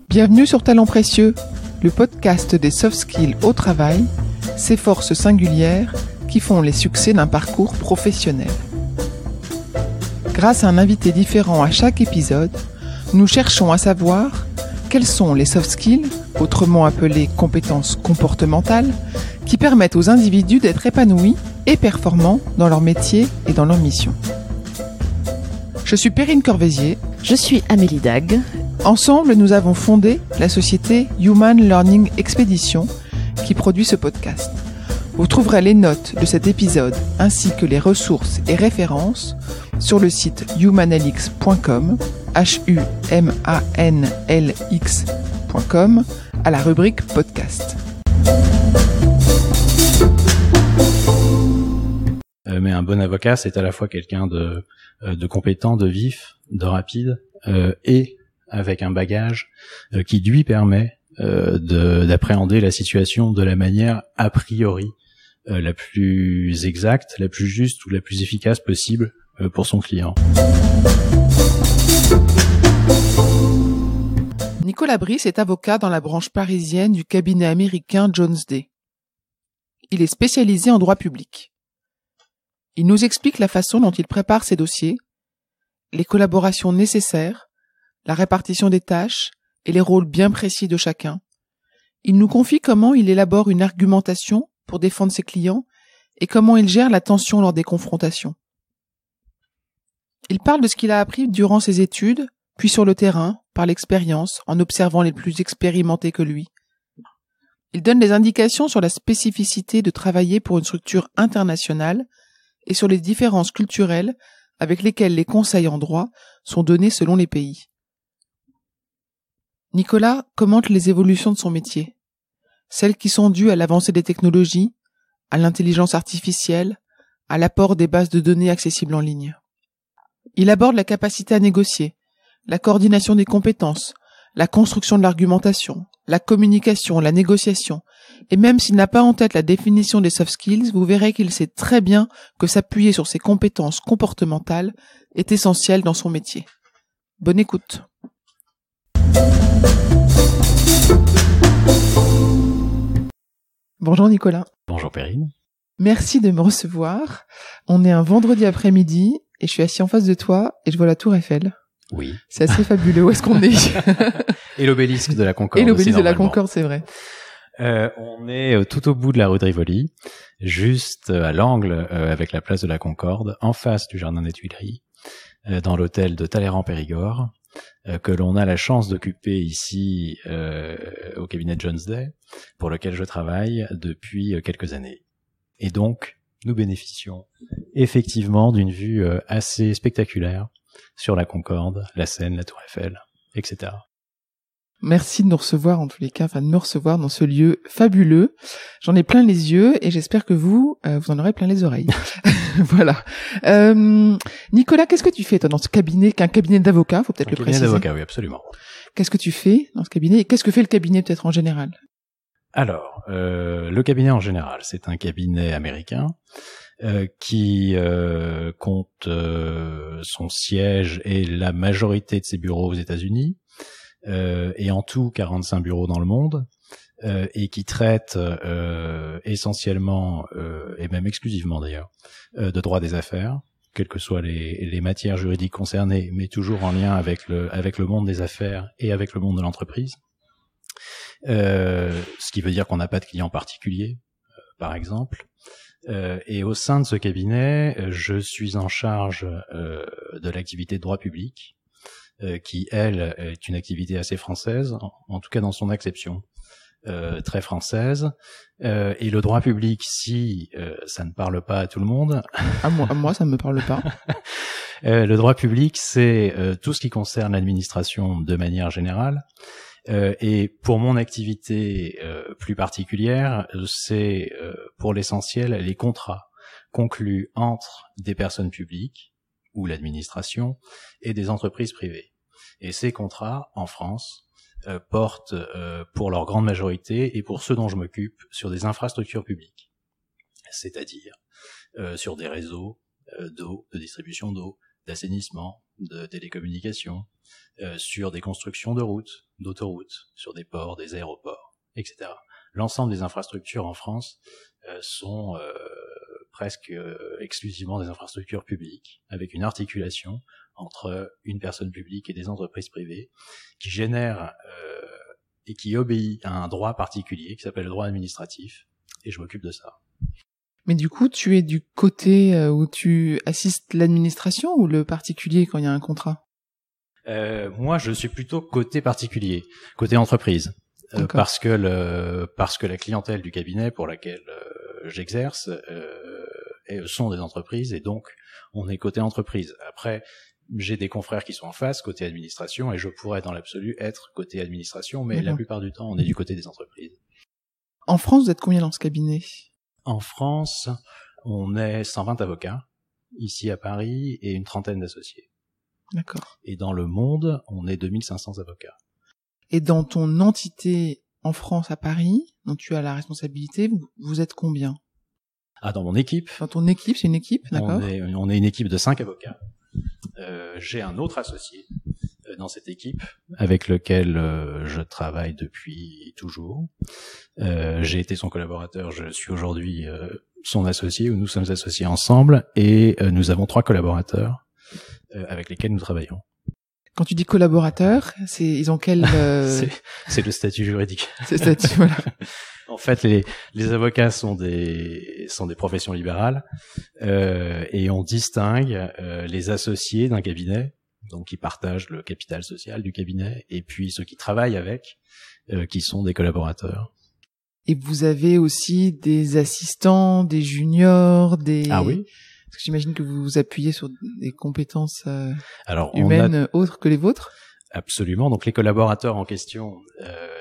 Bienvenue sur Talents Précieux, le podcast des soft skills au travail, ces forces singulières qui font les succès d'un parcours professionnel. Grâce à un invité différent à chaque épisode, nous cherchons à savoir quels sont les soft skills, autrement appelés compétences comportementales, qui permettent aux individus d'être épanouis et performants dans leur métier et dans leur mission. Je suis Perrine Corvézier. Je suis Amélie Dag. Ensemble, nous avons fondé la société Human Learning Expedition qui produit ce podcast. Vous trouverez les notes de cet épisode ainsi que les ressources et références sur le site humanlx.com, humanlx.com, à la rubrique podcast. Mais un bon avocat, c'est à la fois quelqu'un de compétent, de vif, de rapide, et avec un bagage qui lui permet d'appréhender la situation de la manière a priori la plus exacte, la plus juste ou la plus efficace possible pour son client. Nicolas Brice est avocat dans la branche parisienne du cabinet américain Jones Day. Il est spécialisé en droit public. Il nous explique la façon dont il prépare ses dossiers, les collaborations nécessaires, la répartition des tâches et les rôles bien précis de chacun. Il nous confie comment il élabore une argumentation pour défendre ses clients et comment il gère la tension lors des confrontations. Il parle de ce qu'il a appris durant ses études, puis sur le terrain, par l'expérience, en observant les plus expérimentés que lui. Il donne des indications sur la spécificité de travailler pour une structure internationale et sur les différences culturelles avec lesquelles les conseils en droit sont donnés selon les pays. Nicolas commente les évolutions de son métier, celles qui sont dues à l'avancée des technologies, à l'intelligence artificielle, à l'apport des bases de données accessibles en ligne. Il aborde la capacité à négocier, la coordination des compétences, la construction de l'argumentation, la communication, la négociation, et même s'il n'a pas en tête la définition des soft skills, vous verrez qu'il sait très bien que s'appuyer sur ses compétences comportementales est essentiel dans son métier. Bonne écoute. Bonjour Nicolas. Bonjour Perrine. Merci de me recevoir. On est un vendredi après-midi et je suis assis en face de toi et je vois la Tour Eiffel. Oui. C'est assez fabuleux. Où est-ce qu'on est? Et l'obélisque de la Concorde. Et l'obélisque aussi, de la Concorde, c'est vrai. On est tout au bout de la rue de Rivoli, juste à l'angle avec la place de la Concorde, en face du jardin des Tuileries, dans l'hôtel de Talleyrand-Périgord, que l'on a la chance d'occuper ici au cabinet Jones Day, pour lequel je travaille depuis quelques années. Et donc, nous bénéficions effectivement d'une vue assez spectaculaire sur la Concorde, la Seine, la Tour Eiffel, etc. Merci de nous recevoir, en tous les cas, de me recevoir dans ce lieu fabuleux. J'en ai plein les yeux et j'espère que vous en aurez plein les oreilles. Voilà. Nicolas, qu'est-ce que tu fais, toi, dans ce cabinet, qu'un cabinet d'avocats, faut peut-être le préciser. Cabinet d'avocats, oui, absolument. Qu'est-ce que tu fais dans ce cabinet et qu'est-ce que fait le cabinet, peut-être, en général? Alors, le cabinet en général, c'est un cabinet américain qui compte son siège et la majorité de ses bureaux aux États-Unis, et en tout 45 bureaux dans le monde, et qui traite essentiellement, et même exclusivement d'ailleurs, de droit des affaires, quelles que soient les matières juridiques concernées, mais toujours en lien avec le monde des affaires et avec le monde de l'entreprise. Ce qui veut dire qu'on n'a pas de clients particuliers, par exemple. Et au sein de ce cabinet, je suis en charge de l'activité de droit public, qui, elle, est une activité assez française, en tout cas dans son acception, très française. Et le droit public, si ça ne parle pas à tout le monde... À moi, ça ne me parle pas. Le droit public, c'est tout ce qui concerne l'administration de manière générale. Et pour mon activité plus particulière, c'est pour l'essentiel les contrats conclus entre des personnes publiques ou l'administration et des entreprises privées. Et ces contrats, en France, portent pour leur grande majorité et pour ceux dont je m'occupe sur des infrastructures publiques, c'est-à-dire sur des réseaux d'eau, de distribution d'eau, d'assainissement, de télécommunications, sur des constructions de routes, d'autoroutes, sur des ports, des aéroports, etc. L'ensemble des infrastructures en France sont presque exclusivement des infrastructures publiques, avec une articulation entre une personne publique et des entreprises privées, qui génèrent et qui obéit à un droit particulier qui s'appelle le droit administratif, et je m'occupe de ça. Mais du coup, tu es du côté où tu assistes l'administration ou le particulier quand il y a un contrat? Moi, je suis plutôt côté particulier, côté entreprise, parce que la clientèle du cabinet pour laquelle j'exerce sont des entreprises, et donc on est côté entreprise. Après, j'ai des confrères qui sont en face, côté administration, et je pourrais dans l'absolu être côté administration, mais la plupart du temps, on est du côté des entreprises. En France, vous êtes combien dans ce cabinet? En France, on est 120 avocats, ici à Paris, et une trentaine d'associés. D'accord. Et dans le monde, on est 2500 avocats. Et dans ton entité en France, à Paris, dont tu as la responsabilité, vous êtes combien? Dans mon équipe. Dans ton équipe, c'est une équipe, d'accord. On est une équipe de 5 avocats. J'ai un autre associé dans cette équipe avec lequel je travaille depuis toujours. J'ai été son collaborateur, je suis aujourd'hui son associé, ou nous sommes associés ensemble, et nous avons 3 collaborateurs avec lesquels nous travaillons. Quand tu dis collaborateur, ils ont quel... c'est le statut juridique. C'est le statut, voilà. En fait, les avocats sont des professions libérales, et on distingue les associés d'un cabinet, donc qui partagent le capital social du cabinet, et puis ceux qui travaillent avec, qui sont des collaborateurs. Et vous avez aussi des assistants, des juniors, des... Ah oui. Parce que j'imagine que vous vous appuyez sur des compétences humaines autres que les vôtres. Absolument. Donc les collaborateurs en question,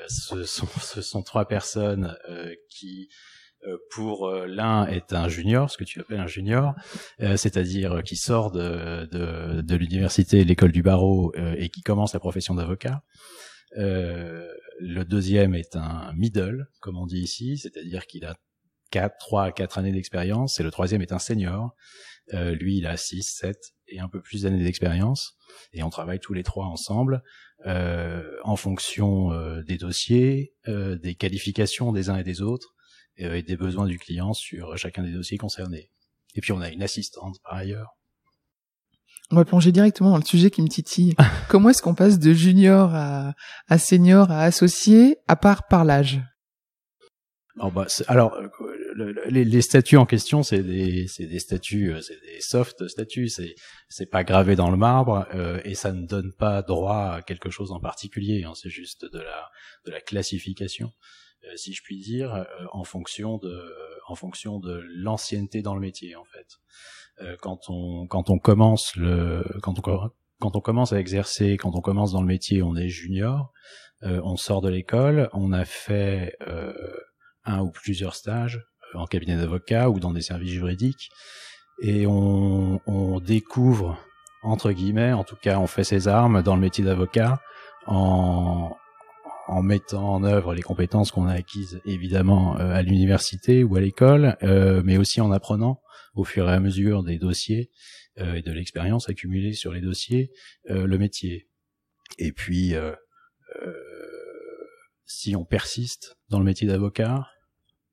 ce sont 3 personnes qui, pour l'un, est un junior, ce que tu appelles un junior, c'est-à-dire qui sort de l'université, l'école du barreau, et qui commence la profession d'avocat. Le deuxième est un middle, comme on dit ici, c'est-à-dire qu'il a 3 à 4 années d'expérience, et le troisième est un senior. Lui, il a 6, 7 et un peu plus d'années d'expérience, et on travaille tous les 3 ensemble en fonction des dossiers, des qualifications des uns et des autres, et des besoins du client sur chacun des dossiers concernés. Et puis on a une assistante par ailleurs. On va plonger directement dans le sujet qui me titille. Comment est-ce qu'on passe de junior à senior à associé, à part par l'âge? Alors, les statuts en question, c'est des statuts, c'est des soft statuts, c'est pas gravé dans le marbre, et ça ne donne pas droit à quelque chose en particulier, hein, c'est juste de la classification, si je puis dire, en fonction de l'ancienneté dans le métier, en fait. Quand on commence à exercer, quand on commence dans le métier, on est junior, on sort de l'école, on a fait un ou plusieurs stages en cabinet d'avocat ou dans des services juridiques, et on découvre, entre guillemets, en tout cas on fait ses armes dans le métier d'avocat en mettant en œuvre les compétences qu'on a acquises évidemment à l'université ou à l'école, mais aussi en apprenant au fur et à mesure des dossiers et de l'expérience accumulée sur les dossiers le métier. Et puis si on persiste dans le métier d'avocat,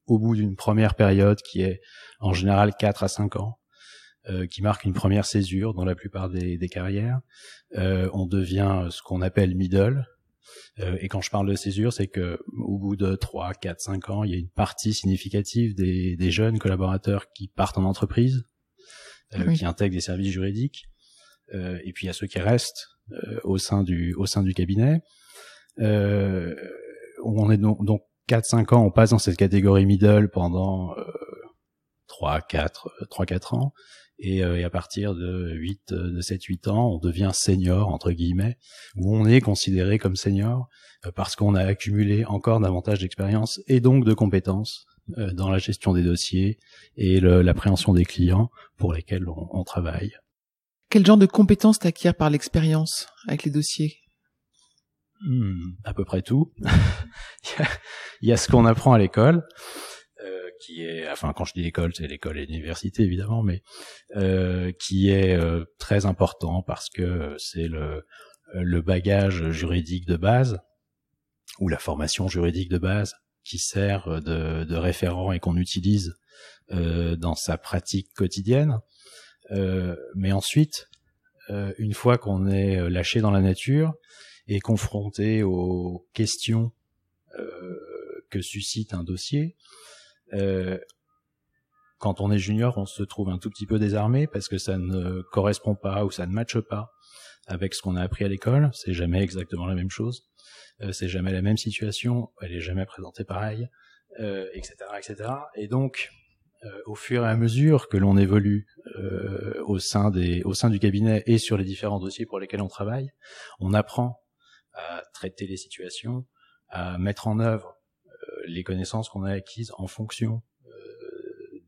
au bout d'une première période qui est en général 4 à 5 ans, qui marque une première césure dans la plupart des carrières, on devient ce qu'on appelle middle. Et quand je parle de césure, c'est que au bout de 3, 4, 5 ans, il y a une partie significative des jeunes collaborateurs qui partent en entreprise, qui intègrent des services juridiques, et puis il y a ceux qui restent au sein du cabinet. On est donc 4-5 ans, on passe dans cette catégorie middle pendant 3-4 ans, et à partir de 7-8 ans, on devient senior, entre guillemets, où on est considéré comme senior parce qu'on a accumulé encore davantage d'expérience et donc de compétences dans la gestion des dossiers et l'appréhension des clients pour lesquels on travaille. Quel genre de compétences t'acquiers par l'expérience avec les dossiers? À peu près tout. Il y a ce qu'on apprend à l'école, qui est, enfin quand je dis l'école, c'est l'école et l'université évidemment, mais qui est très important parce que c'est le bagage juridique de base ou la formation juridique de base qui sert de référent et qu'on utilise dans sa pratique quotidienne. Mais ensuite, une fois qu'on est lâché dans la nature et confronté aux questions que suscite un dossier, quand on est junior, on se trouve un tout petit peu désarmé parce que ça ne correspond pas ou ça ne matche pas avec ce qu'on a appris à l'école. C'est jamais exactement la même chose, c'est jamais la même situation, elle est jamais présentée pareil, etc., etc. Et donc, au fur et à mesure que l'on évolue au sein du cabinet et sur les différents dossiers pour lesquels on travaille, on apprend à traiter les situations, à mettre en œuvre les connaissances qu'on a acquises en fonction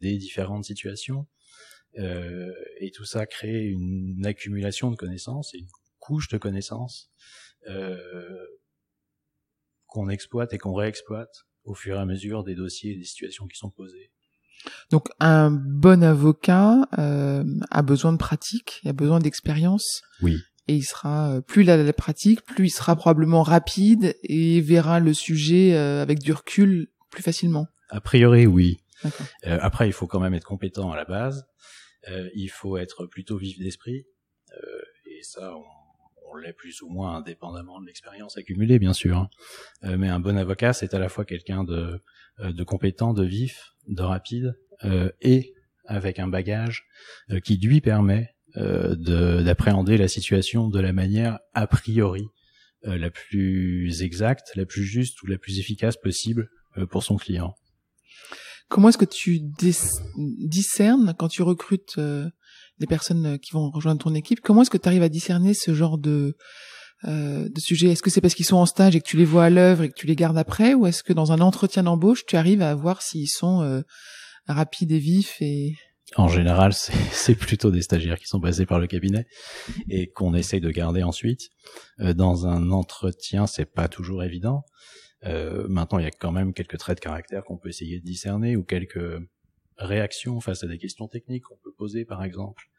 des différentes situations, et tout ça crée une accumulation de connaissances et une couche de connaissances qu'on exploite et qu'on réexploite au fur et à mesure des dossiers et des situations qui sont posées. Donc un bon avocat a besoin de pratique, il a besoin d'expérience. Oui. Et il sera, plus il a la pratique, plus il sera probablement rapide et verra le sujet avec du recul plus facilement. A priori, oui. D'accord. Après, il faut quand même être compétent à la base. Il faut être plutôt vif d'esprit. Et ça, on l'est plus ou moins indépendamment de l'expérience accumulée, bien sûr. Mais un bon avocat, c'est à la fois quelqu'un de compétent, de vif, de rapide, et avec un bagage qui lui permet d'appréhender la situation de la manière a priori la plus exacte, la plus juste ou la plus efficace possible pour son client. Comment est-ce que tu discernes quand tu recrutes des personnes qui vont rejoindre ton équipe? Comment est-ce que tu arrives à discerner ce genre de sujet? Est-ce que c'est parce qu'ils sont en stage et que tu les vois à l'œuvre et que tu les gardes après, ou est-ce que dans un entretien d'embauche, tu arrives à voir s'ils sont rapides et vifs et... En général, c'est plutôt des stagiaires qui sont passés par le cabinet et qu'on essaye de garder ensuite. Dans un entretien, c'est pas toujours évident. Maintenant, il y a quand même quelques traits de caractère qu'on peut essayer de discerner ou quelques réactions face à des questions techniques qu'on peut poser, par exemple,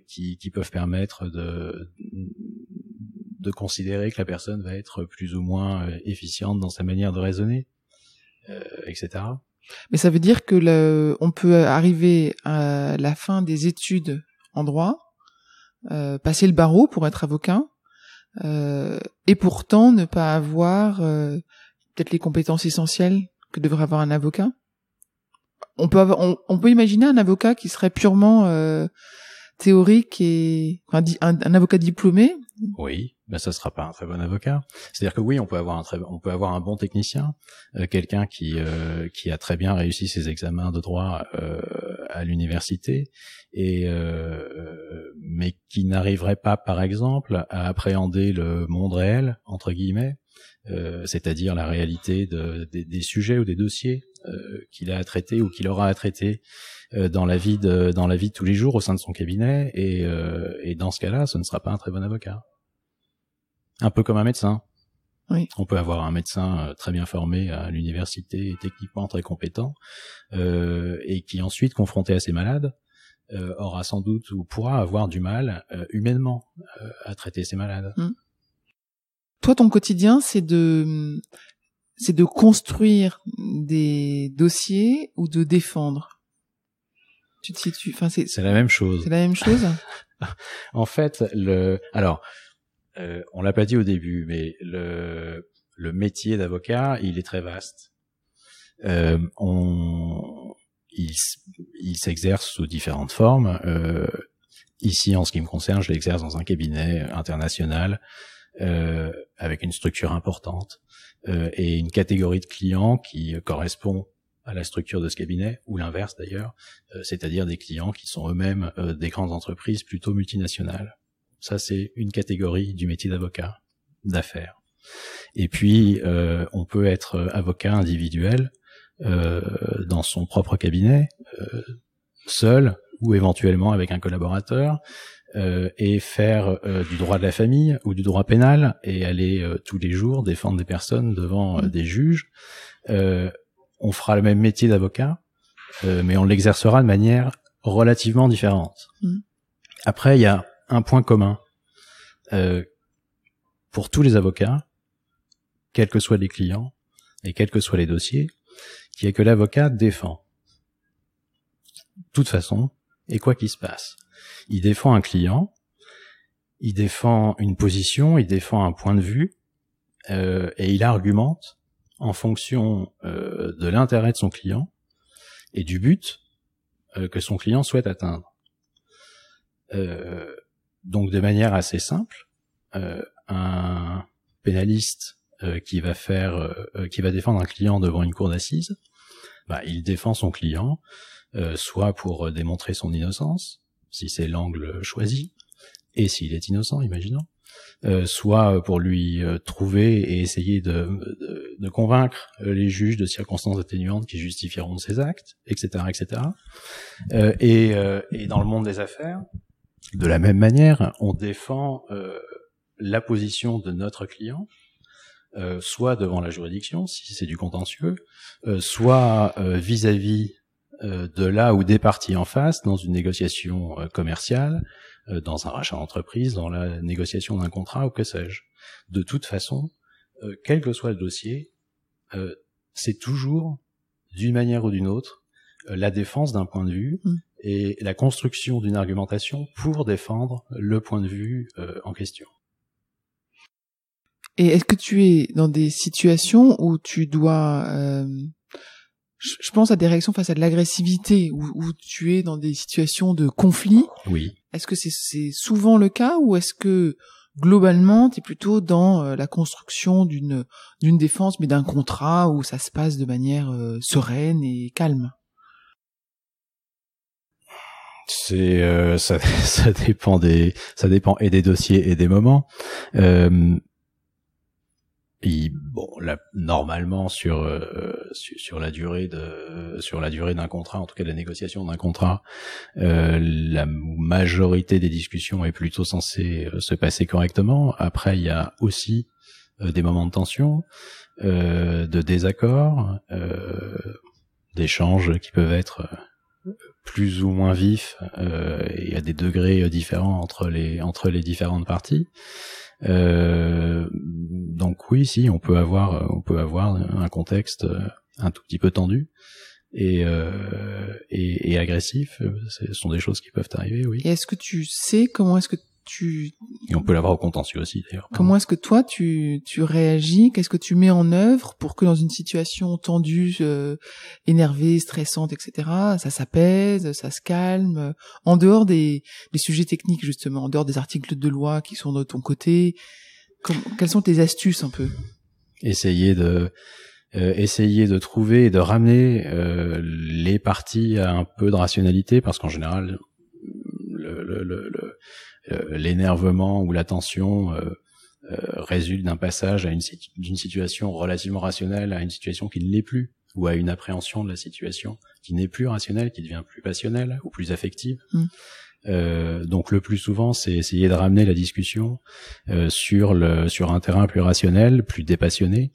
qui peuvent permettre de considérer que la personne va être plus ou moins efficiente dans sa manière de raisonner, etc. Mais ça veut dire que on peut arriver à la fin des études en droit, passer le barreau pour être avocat, et pourtant ne pas avoir peut-être les compétences essentielles que devrait avoir un avocat. On peut imaginer un avocat qui serait purement théorique et un avocat diplômé. Oui, ben ça sera pas un très bon avocat. C'est-à-dire que oui, on peut avoir un bon technicien, quelqu'un qui a très bien réussi ses examens de droit à l'université et mais qui n'arriverait pas, par exemple, à appréhender le monde réel entre guillemets, c'est-à-dire la réalité des sujets ou des dossiers qu'il a à traiter ou qu'il aura à traiter dans la vie de tous les jours au sein de son cabinet, et dans ce cas-là, ce ne sera pas un très bon avocat. Un peu comme un médecin. Oui. On peut avoir un médecin très bien formé à l'université et techniquement très compétent, et qui ensuite, confronté à ses malades, aura sans doute ou pourra avoir du mal humainement à traiter ses malades. Toi, ton quotidien, c'est de construire des dossiers ou de défendre? Tu te situes, enfin c'est la même chose. C'est la même chose. En fait, on l'a pas dit au début, mais le métier d'avocat, il est très vaste. Il s'exerce sous différentes formes. Ici, en ce qui me concerne, je l'exerce dans un cabinet international avec une structure importante et une catégorie de clients qui correspond à la structure de ce cabinet, ou l'inverse d'ailleurs, c'est-à-dire des clients qui sont eux-mêmes des grandes entreprises plutôt multinationales. Ça, c'est une catégorie du métier d'avocat, d'affaires. Et puis, on peut être avocat individuel dans son propre cabinet, seul ou éventuellement avec un collaborateur, et faire du droit de la famille ou du droit pénal et aller tous les jours défendre des personnes devant des juges. on fera le même métier d'avocat, mais on l'exercera de manière relativement différente. Après, il y a un point commun pour tous les avocats, quels que soient les clients et quels que soient les dossiers, qui est que l'avocat défend. De toute façon, et quoi qu'il se passe. Il défend un client, il défend une position, il défend un point de vue, et il argumente en fonction de l'intérêt de son client et du but que son client souhaite atteindre. Donc de manière assez simple, un pénaliste qui va défendre un client devant une cour d'assises, il défend son client soit pour démontrer son innocence, si c'est l'angle choisi, et s'il est innocent, imaginons, soit pour lui trouver et essayer de convaincre les juges de circonstances atténuantes qui justifieront de ses actes, etc., etc. Et dans le monde des affaires, de la même manière, on défend la position de notre client, soit devant la juridiction, si c'est du contentieux, soit vis-à-vis de là ou des parties en face, dans une négociation commerciale, dans un rachat d'entreprise, dans la négociation d'un contrat ou que sais-je. De toute façon, quel que soit le dossier, c'est toujours, d'une manière ou d'une autre, la défense d'un point de vue et la construction d'une argumentation pour défendre le point de vue en question. Et est-ce que tu es dans des situations où tu dois... je pense à des réactions face à de l'agressivité, où tu es dans des situations de conflit. Oui. Est-ce que c'est souvent le cas, ou est-ce que globalement tu es plutôt dans la construction d'une défense, mais d'un contrat où ça se passe de manière sereine et calme? Ça dépend et des dossiers et des moments. Normalement sur la durée d'un contrat, en tout cas de la négociation d'un contrat, la majorité des discussions est plutôt censée se passer correctement. Après, il y a aussi des moments de tension, de désaccord, d'échanges qui peuvent être plus ou moins vifs, et à des degrés différents entre les différentes parties. Donc oui, si on peut avoir un contexte un tout petit peu tendu et agressif. Ce sont des choses qui peuvent arriver, oui. Et est-ce que tu sais comment est-ce que et on peut l'avoir au contentieux aussi, d'ailleurs. Comment est-ce que toi tu réagis? Qu'est-ce que tu mets en œuvre pour que dans une situation tendue, énervée, stressante, etc., ça s'apaise, ça se calme, en dehors des sujets techniques, justement, en dehors des articles de loi qui sont de ton côté? Quelles sont tes astuces un peu? Essayer de trouver et de ramener les parties à un peu de rationalité, parce qu'en général l'énervement ou la tension résulte d'un passage d'une situation relativement rationnelle à une situation qui ne l'est plus, ou à une appréhension de la situation qui n'est plus rationnelle, qui devient plus passionnelle ou plus affective. Donc le plus souvent, c'est essayer de ramener la discussion sur un terrain plus rationnel, plus dépassionné.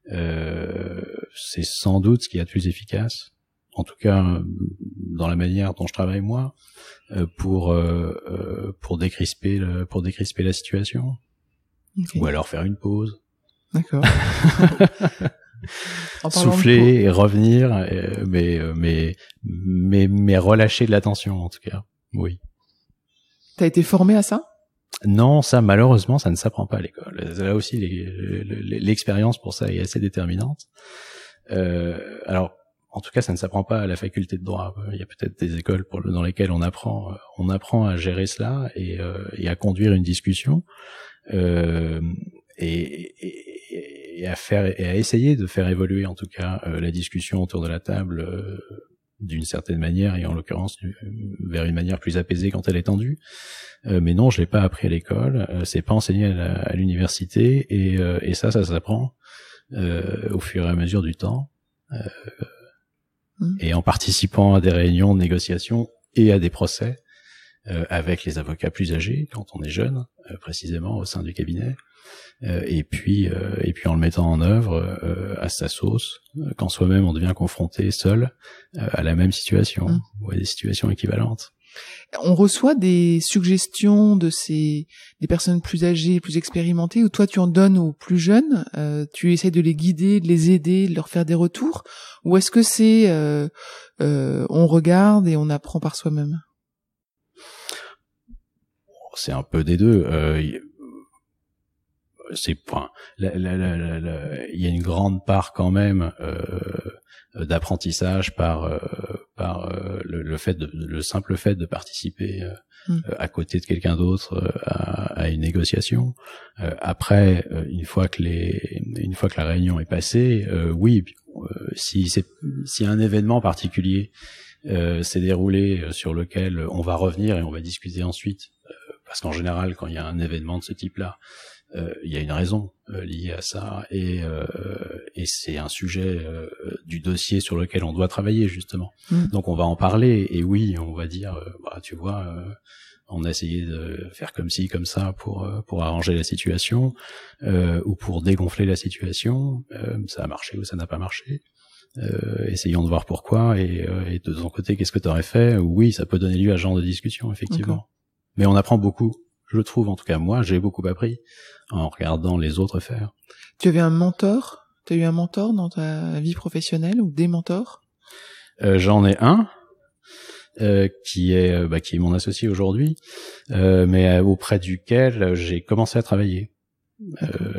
C'est sans doute ce qu'il y a de plus efficace, en tout cas dans la manière dont je travaille moi, pour décrisper la situation. Okay. Ou alors faire une pause. D'accord. Souffler et revenir, mais relâcher de la tension, en tout cas. Oui. T'as été formé à ça? Non, ça, malheureusement, ça ne s'apprend pas à l'école. Là aussi, l'expérience pour ça est assez déterminante. Alors, en tout cas, ça ne s'apprend pas à la faculté de droit. Il y a peut-être des écoles dans lesquelles on apprend à gérer cela et à conduire une discussion, et à essayer de faire évoluer, en tout cas, la discussion autour de la table, d'une certaine manière, et en l'occurrence vers une manière plus apaisée quand elle est tendue. Mais non, je l'ai pas appris à l'école, c'est pas enseigné à l'université, et ça s'apprend au fur et à mesure du temps, et en participant à des réunions de négociation et à des procès avec les avocats plus âgés quand on est jeune, précisément au sein du cabinet, et puis en le mettant en œuvre à sa sauce, quand soi-même on devient confronté seul à la même situation ou à des situations équivalentes. On reçoit des suggestions des personnes plus âgées, plus expérimentées, ou toi tu en donnes aux plus jeunes, tu essaies de les guider, de les aider, de leur faire des retours, ou est-ce que c'est on regarde et on apprend par soi-même? C'est un peu des deux. Il y a une grande part quand même d'apprentissage par le simple fait de participer à côté de quelqu'un d'autre à une négociation. Après, une fois que la réunion est passée, oui, si un événement particulier s'est déroulé sur lequel on va revenir et on va discuter ensuite, parce qu'en général, quand il y a un événement de ce type-là, il y a une raison liée à ça, et c'est un sujet du dossier sur lequel on doit travailler justement. Donc on va en parler, et oui, on va dire, tu vois, on a essayé de faire comme ci, comme ça pour arranger la situation, ou pour dégonfler la situation. Ça a marché ou ça n'a pas marché. Essayons de voir pourquoi, et de ton côté, qu'est-ce que tu aurais fait? Oui, ça peut donner lieu à ce genre de discussion, effectivement. Okay. Mais on apprend beaucoup. Je trouve, en tout cas, moi, j'ai beaucoup appris en regardant les autres faire. Tu avais un mentor? Tu as eu un mentor dans ta vie professionnelle, ou des mentors? J'en ai un, qui est mon associé aujourd'hui, mais auprès duquel j'ai commencé à travailler,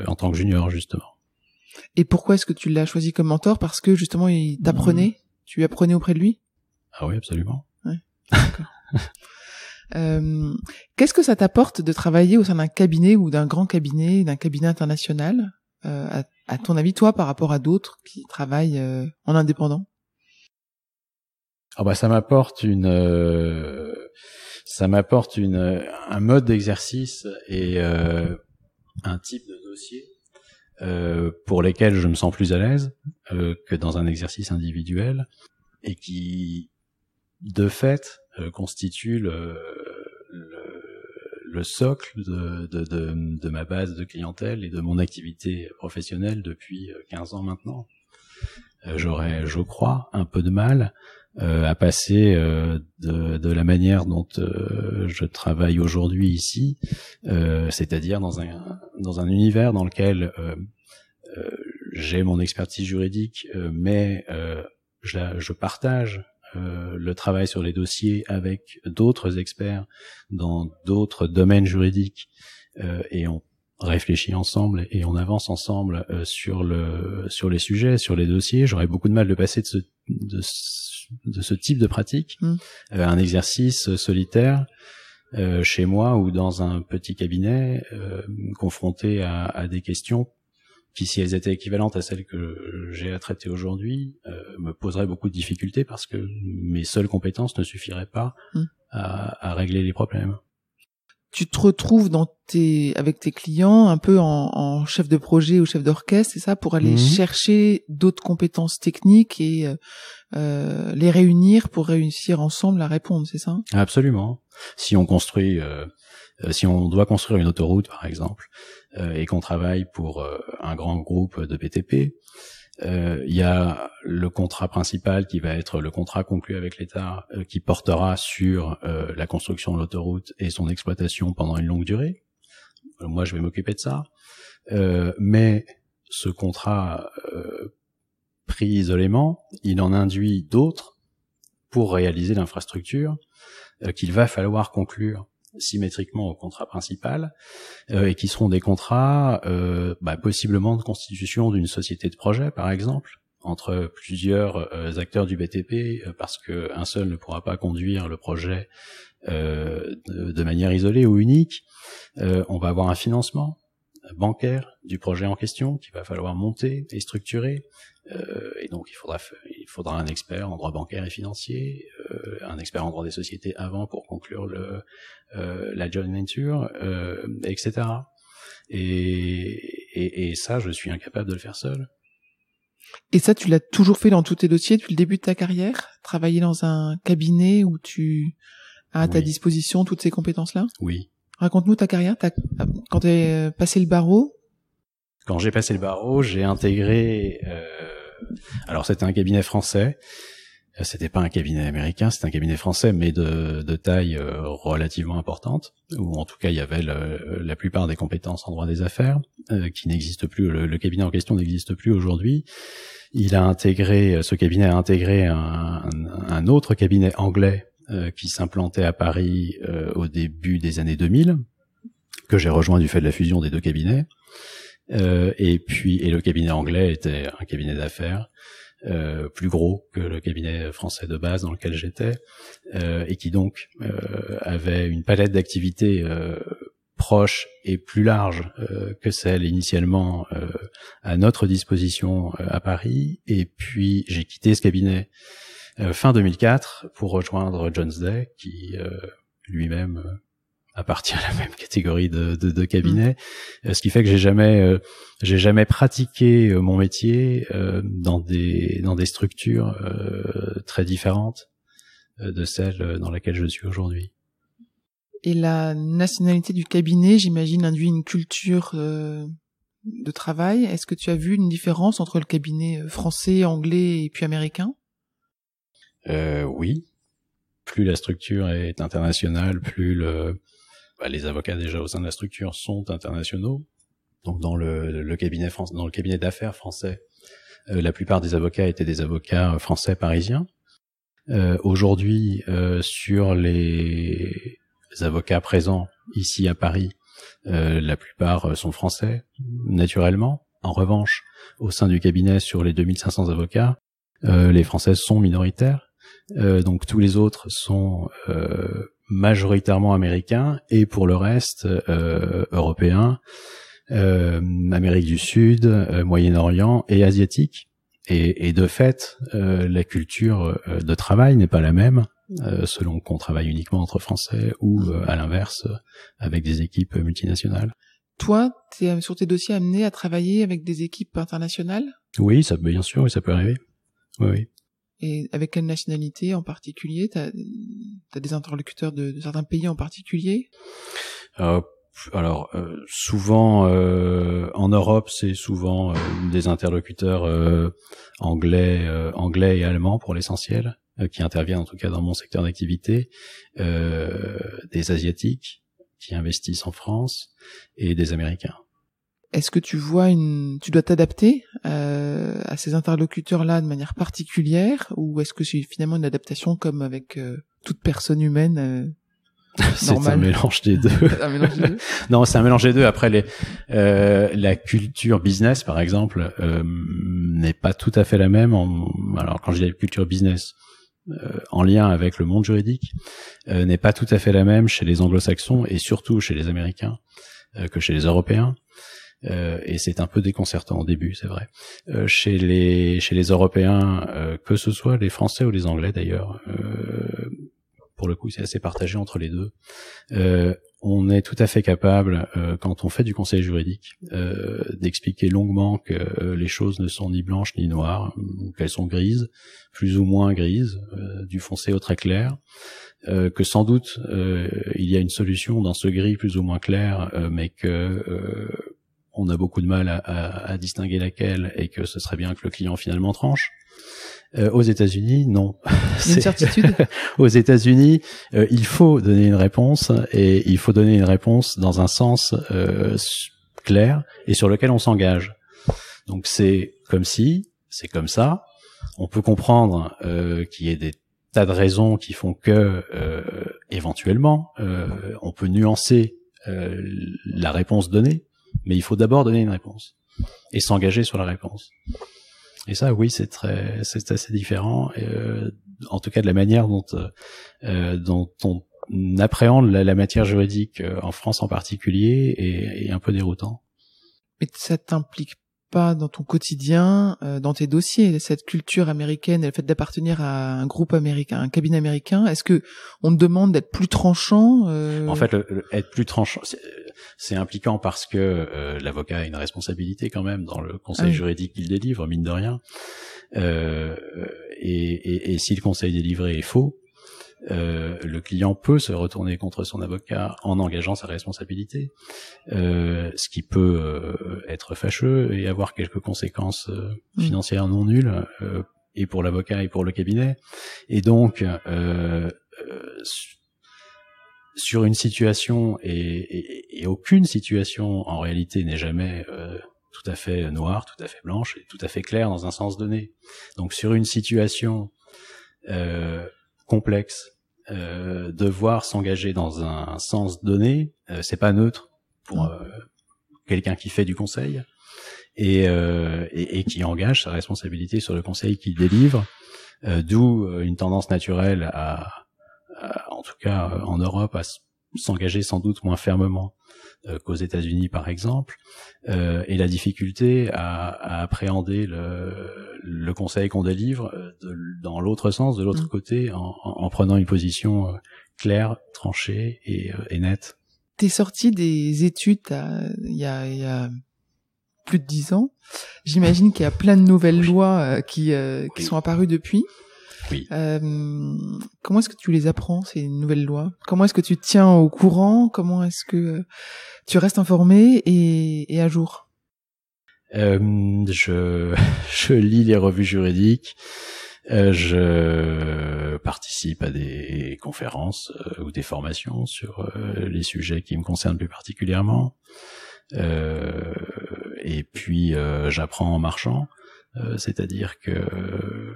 en tant que junior, justement. Et pourquoi est-ce que tu l'as choisi comme mentor? Parce que, justement, il t'apprenait? Tu apprenais auprès de lui? Ah oui, absolument. Ouais. D'accord. Qu'est-ce que ça t'apporte de travailler au sein d'un cabinet, ou d'un grand cabinet, d'un cabinet international, à ton avis, toi, par rapport à d'autres qui travaillent en indépendant? Ça m'apporte un mode d'exercice et un type de dossier pour lesquels je me sens plus à l'aise que dans un exercice individuel, et qui, de fait, constitue le socle de ma base de clientèle et de mon activité professionnelle depuis 15 ans maintenant. J'aurais, je crois, un peu de mal à passer de la manière dont je travaille aujourd'hui ici, c'est-à-dire dans un univers dans lequel j'ai mon expertise juridique, mais je partage le travail sur les dossiers avec d'autres experts dans d'autres domaines juridiques, et on réfléchit ensemble et on avance ensemble sur les sujets, sur les dossiers. J'aurais beaucoup de mal de passer de ce type de pratique à un exercice solitaire chez moi ou dans un petit cabinet, confronté à des questions qui, si elles étaient équivalentes à celles que j'ai à traiter aujourd'hui, me poseraient beaucoup de difficultés, parce que mes seules compétences ne suffiraient pas à régler les problèmes. Tu te retrouves avec tes clients un peu en chef de projet ou chef d'orchestre, c'est ça, pour aller chercher d'autres compétences techniques et les réunir pour réussir ensemble à répondre, c'est ça? Absolument. Si on doit construire une autoroute, par exemple, et qu'on travaille pour un grand groupe de BTP, il y a le contrat principal qui va être le contrat conclu avec l'État, qui portera sur la construction de l'autoroute et son exploitation pendant une longue durée. Moi, je vais m'occuper de ça. Mais ce contrat pris isolément, il en induit d'autres pour réaliser l'infrastructure qu'il va falloir conclure symétriquement au contrat principal, et qui seront des contrats possiblement de constitution d'une société de projet, par exemple, entre plusieurs acteurs du BTP, parce que un seul ne pourra pas conduire le projet de manière isolée ou unique. On va avoir un financement bancaire du projet en question qu'il va falloir monter et structurer, et donc il faudra un expert en droit bancaire et financier, un expert en droit des sociétés avant pour conclure la joint venture, etc. Et ça, je suis incapable de le faire seul. Et ça, tu l'as toujours fait dans tous tes dossiers depuis le début de ta carrière? Travailler dans un cabinet où tu as à ta disposition toutes ces compétences-là? Oui. Raconte-nous ta carrière, quand tu as passé le barreau. Quand j'ai passé le barreau, j'ai intégré... alors c'était un cabinet français, c'était pas un cabinet américain, c'était un cabinet français, mais de taille relativement importante, où en tout cas il y avait la plupart des compétences en droit des affaires, qui n'existent plus, le cabinet en question n'existe plus aujourd'hui. Ce cabinet a intégré un autre cabinet anglais qui s'implantait à Paris au début des années 2000, que j'ai rejoint du fait de la fusion des deux cabinets. Et le cabinet anglais était un cabinet d'affaires plus gros que le cabinet français de base dans lequel j'étais, et qui donc avait une palette d'activités proche et plus large que celle initialement à notre disposition à Paris. Et puis j'ai quitté ce cabinet fin 2004 pour rejoindre Jones Day, qui lui-même appartient à la même catégorie de cabinets, ce qui fait que j'ai jamais pratiqué mon métier dans des structures très différentes de celle dans laquelle je suis aujourd'hui. Et la nationalité du cabinet, j'imagine, induit une culture de travail. Est-ce que tu as vu une différence entre le cabinet français, anglais et puis américain ? Oui. Plus la structure est internationale, plus les avocats déjà au sein de la structure sont internationaux. Donc dans le cabinet dans le cabinet d'affaires français, la plupart des avocats étaient des avocats français parisiens. Aujourd'hui, sur les avocats présents ici à Paris, la plupart sont français, naturellement. En revanche, au sein du cabinet, sur les 2500 avocats, les Françaises sont minoritaires. Donc tous les autres sont majoritairement américains, et pour le reste européens, Amérique du Sud, Moyen-Orient et asiatique. Et de fait, la culture de travail n'est pas la même selon qu'on travaille uniquement entre Français ou à l'inverse avec des équipes multinationales. Toi, t'es sur tes dossiers amené à travailler avec des équipes internationales ? Oui, bien sûr, oui, ça peut arriver. Oui. Et avec quelle nationalité en particulier ? T'as des interlocuteurs de certains pays en particulier ? Souvent en Europe, c'est souvent des interlocuteurs anglais et allemands pour l'essentiel, qui interviennent en tout cas dans mon secteur d'activité, des Asiatiques qui investissent en France et des Américains. Est-ce que tu dois t'adapter à ces interlocuteurs-là de manière particulière, ou est-ce que c'est finalement une adaptation comme avec toute personne humaine C'est un mélange des deux. Non, c'est un mélange des deux. Après, la culture business, par exemple, n'est pas tout à fait la même. Alors, quand je dis la culture business, en lien avec le monde juridique, n'est pas tout à fait la même chez les anglo-saxons et surtout chez les Américains que chez les Européens. Et c'est un peu déconcertant au début, c'est vrai. Chez les Européens, que ce soit les Français ou les Anglais d'ailleurs, pour le coup, c'est assez partagé entre les deux. On est tout à fait capable, quand on fait du conseil juridique, d'expliquer longuement que les choses ne sont ni blanches ni noires, qu'elles sont grises, plus ou moins grises, du foncé au très clair, que sans doute il y a une solution dans ce gris plus ou moins clair, mais que on a beaucoup de mal à distinguer laquelle, et que ce serait bien que le client finalement tranche. Aux États-Unis, non. Une certitude. Aux États-Unis, il faut donner une réponse, et il faut donner une réponse dans un sens clair et sur lequel on s'engage. Donc c'est comme si, c'est comme ça. On peut comprendre qu'il y ait des tas de raisons qui font que éventuellement on peut nuancer la réponse donnée, mais il faut d'abord donner une réponse et s'engager sur la réponse. Et ça, oui, c'est assez différent, en tout cas de la manière dont on appréhende la matière juridique en France en particulier, et un peu déroutant. Mais ça t'implique pas dans ton quotidien, dans tes dossiers, cette culture américaine et le fait d'appartenir à un groupe américain, un cabinet américain? Est-ce que on te demande d'être plus tranchant? En fait, être plus tranchant, c'est impliquant parce que l'avocat a une responsabilité quand même dans le conseil juridique qu'il délivre, mine de rien. Et si le conseil délivré est faux, le client peut se retourner contre son avocat en engageant sa responsabilité, ce qui peut être fâcheux et avoir quelques conséquences financières non nulles, et pour l'avocat et pour le cabinet. Et donc, sur une situation, et aucune situation en réalité n'est jamais tout à fait noire, tout à fait blanche et tout à fait claire dans un sens donné. Donc sur une situation complexe, devoir s'engager dans un sens donné, c'est pas neutre pour quelqu'un qui fait du conseil et qui engage sa responsabilité sur le conseil qu'il délivre, d'où une tendance naturelle en tout cas en Europe, à s'engager sans doute moins fermement qu'aux États-Unis par exemple, et la difficulté à appréhender le conseil qu'on délivre dans l'autre sens, de l'autre côté, en prenant une position claire, tranchée et nette. T'es sorti des études il y a plus de 10 ans. J'imagine qu'il y a plein de nouvelles lois qui sont apparues depuis. Oui. Comment est-ce que tu les apprends, ces nouvelles lois? Comment est-ce que tu te tiens au courant? Comment est-ce que tu restes informé et à jour? Je lis les revues juridiques, je participe à des conférences ou des formations sur les sujets qui me concernent plus particulièrement, et puis j'apprends en marchant. C'est-à-dire que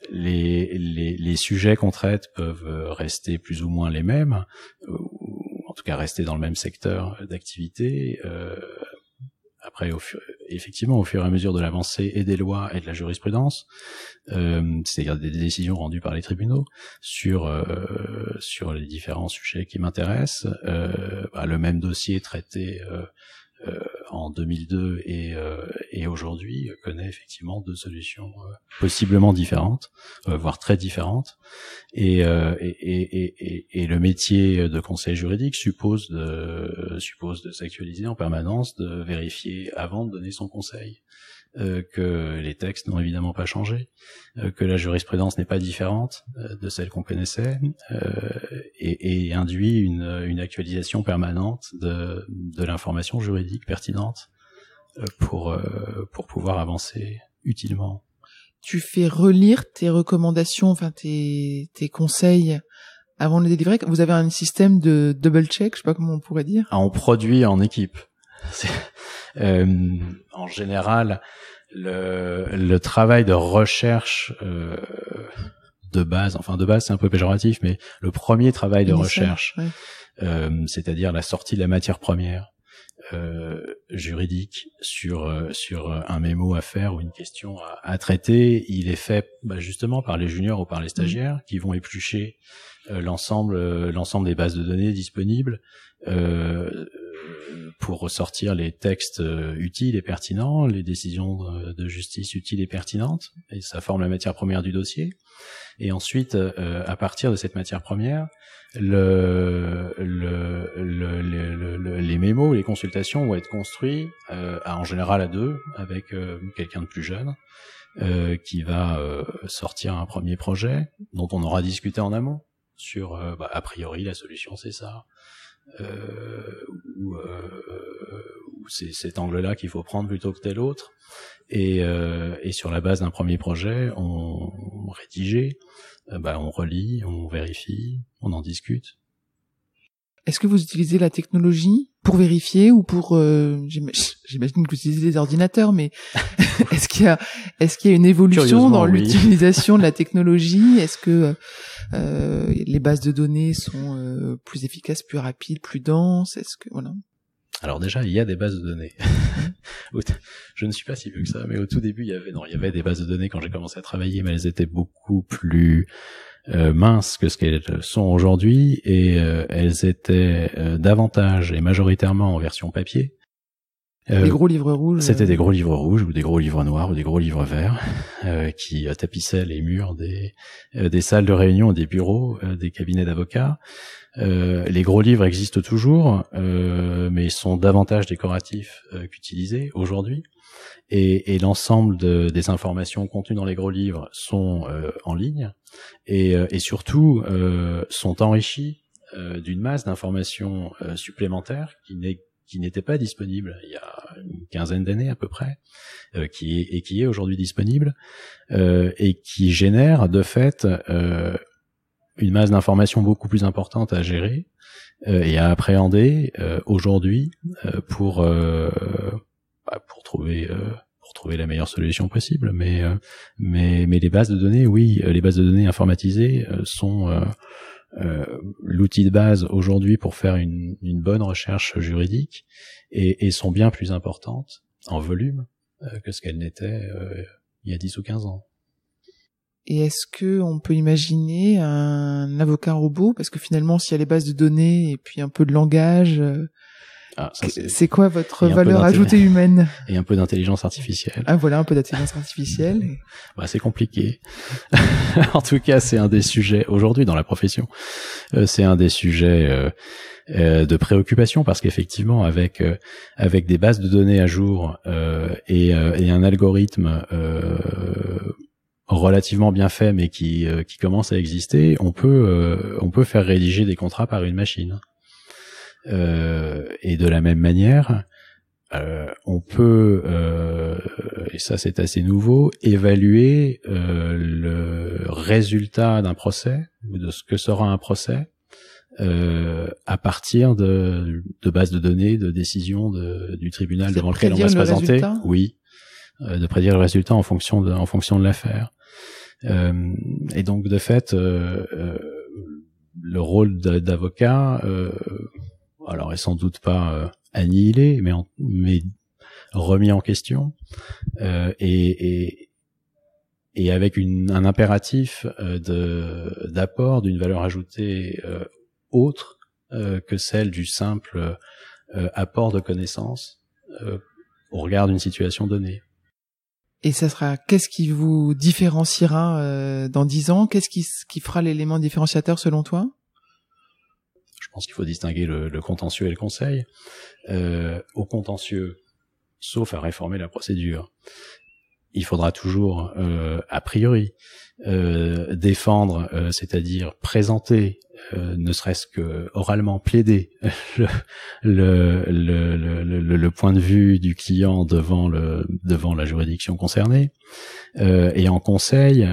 les sujets qu'on traite peuvent rester plus ou moins les mêmes, ou en tout cas rester dans le même secteur d'activité. Après, effectivement, au fur et à mesure de l'avancée et des lois et de la jurisprudence, c'est-à-dire des décisions rendues par les tribunaux sur les différents sujets qui m'intéressent, le même dossier traité en 2002 et aujourd'hui connaît effectivement deux solutions possiblement différentes, voire très différentes, et le métier de conseil juridique suppose de s'actualiser en permanence, de vérifier avant de donner son conseil que les textes n'ont évidemment pas changé, que la jurisprudence n'est pas différente de celle qu'on connaissait, et induit une actualisation permanente de l'information juridique pertinente pour pouvoir avancer utilement. Tu fais relire tes recommandations, enfin tes conseils avant de les délivrer. Vous avez un système de double check, je sais pas comment on pourrait dire. On produit en équipe. En général, le travail de recherche de base c'est un peu péjoratif, mais le premier travail de recherche, c'est-à-dire la sortie de la matière première juridique sur un mémo à faire ou une question à traiter, il est fait justement par les juniors ou par les stagiaires qui vont éplucher l'ensemble des bases de données disponibles pour ressortir les textes utiles et pertinents, les décisions de justice utiles et pertinentes, et ça forme la matière première du dossier. Et ensuite, à partir de cette matière première, les mémos, les consultations vont être construits en général à deux, avec quelqu'un de plus jeune, qui va sortir un premier projet dont on aura discuté en amont sur a priori la solution c'est ça, ou c'est cet angle-là qu'il faut prendre plutôt que tel autre, et sur la base d'un premier projet on rédige, on relit, on vérifie, on en discute. Est-ce que vous utilisez la technologie pour vérifier ou pour j'imagine que vous utilisez des ordinateurs, mais est-ce qu'il y a une évolution dans l'utilisation de la technologie? Est-ce que les bases de données sont plus efficaces, plus rapides, plus denses? Est-ce que voilà. Alors déjà, il y a des bases de données. Je ne suis pas si vieux que ça, mais au tout début, il y avait des bases de données quand j'ai commencé à travailler, mais elles étaient beaucoup plus minces que ce qu'elles sont aujourd'hui, et elles étaient davantage et majoritairement en version papier. Des gros livres rouges. C'était des gros livres rouges ou des gros livres noirs ou des gros livres verts qui tapissaient les murs des salles de réunion et des bureaux des cabinets d'avocats. Les gros livres existent toujours, mais sont davantage décoratifs qu'utilisés aujourd'hui. et l'ensemble des informations contenues dans les gros livres sont en ligne et surtout sont enrichies d'une masse d'informations supplémentaires qui n'était pas disponible il y a une quinzaine d'années à peu près, qui est aujourd'hui disponible et qui génère de fait une masse d'informations beaucoup plus importante à gérer et à appréhender aujourd'hui pour trouver la meilleure solution possible. Mais les bases de données, oui, les bases de données informatisées sont l'outil de base aujourd'hui pour faire une bonne recherche juridique et sont bien plus importantes en volume que ce qu'elles n'étaient il y a 10 ou 15 ans. Et est-ce que on peut imaginer un avocat robot? Parce que finalement, s'il y a les bases de données et puis un peu de langage, c'est quoi votre valeur ajoutée humaine? Et un peu d'intelligence artificielle. Ah voilà, un peu d'intelligence artificielle. C'est compliqué. En tout cas, c'est un des sujets aujourd'hui dans la profession. C'est un des sujets de préoccupation parce qu'effectivement, avec des bases de données à jour et un algorithme relativement bien fait, mais qui commence à exister, on peut faire rédiger des contrats par une machine. Et de la même manière, on peut, et ça c'est assez nouveau, évaluer le résultat d'un procès, ou de ce que sera un procès, à partir de bases de données, de décisions du tribunal devant lequel on va se présenter. Oui, de prédire le résultat en fonction de l'affaire. Et donc de fait, le rôle d'avocat alors est sans doute pas annihilé, mais remis en question, et avec un impératif d'apport d'une valeur ajoutée autre que celle du simple apport de connaissances au regard d'une situation donnée. Et ça sera, qu'est-ce qui vous différenciera dans 10 ans? Qu'est-ce qui fera l'élément différenciateur selon toi? Je pense qu'il faut distinguer le contentieux et le conseil. Au contentieux, sauf à réformer la procédure, il faudra toujours, a priori, défendre, c'est-à-dire présenter, ne serait-ce que oralement plaider le point de vue du client devant la juridiction concernée. Et en conseil,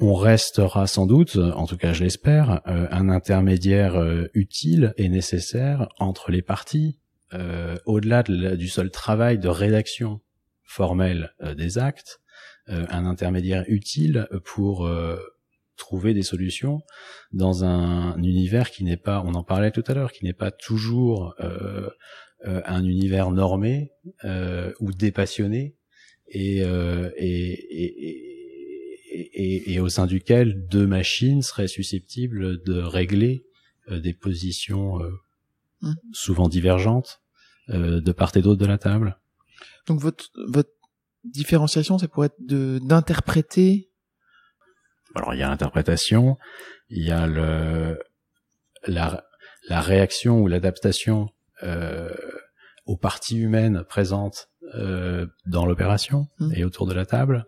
on restera sans doute, en tout cas je l'espère, un intermédiaire utile et nécessaire entre les parties, au-delà du seul travail de rédaction formelle des actes, un intermédiaire utile pour trouver des solutions dans un univers qui n'est pas, on en parlait tout à l'heure, qui n'est pas toujours un univers normé ou dépassionné et au sein duquel deux machines seraient susceptibles de régler des positions souvent divergentes de part et d'autre de la table. Donc votre différenciation, ça pourrait être d'interpréter. Alors il y a l'interprétation, il y a la réaction ou l'adaptation aux parties humaines présentes dans l'opération et autour de la table,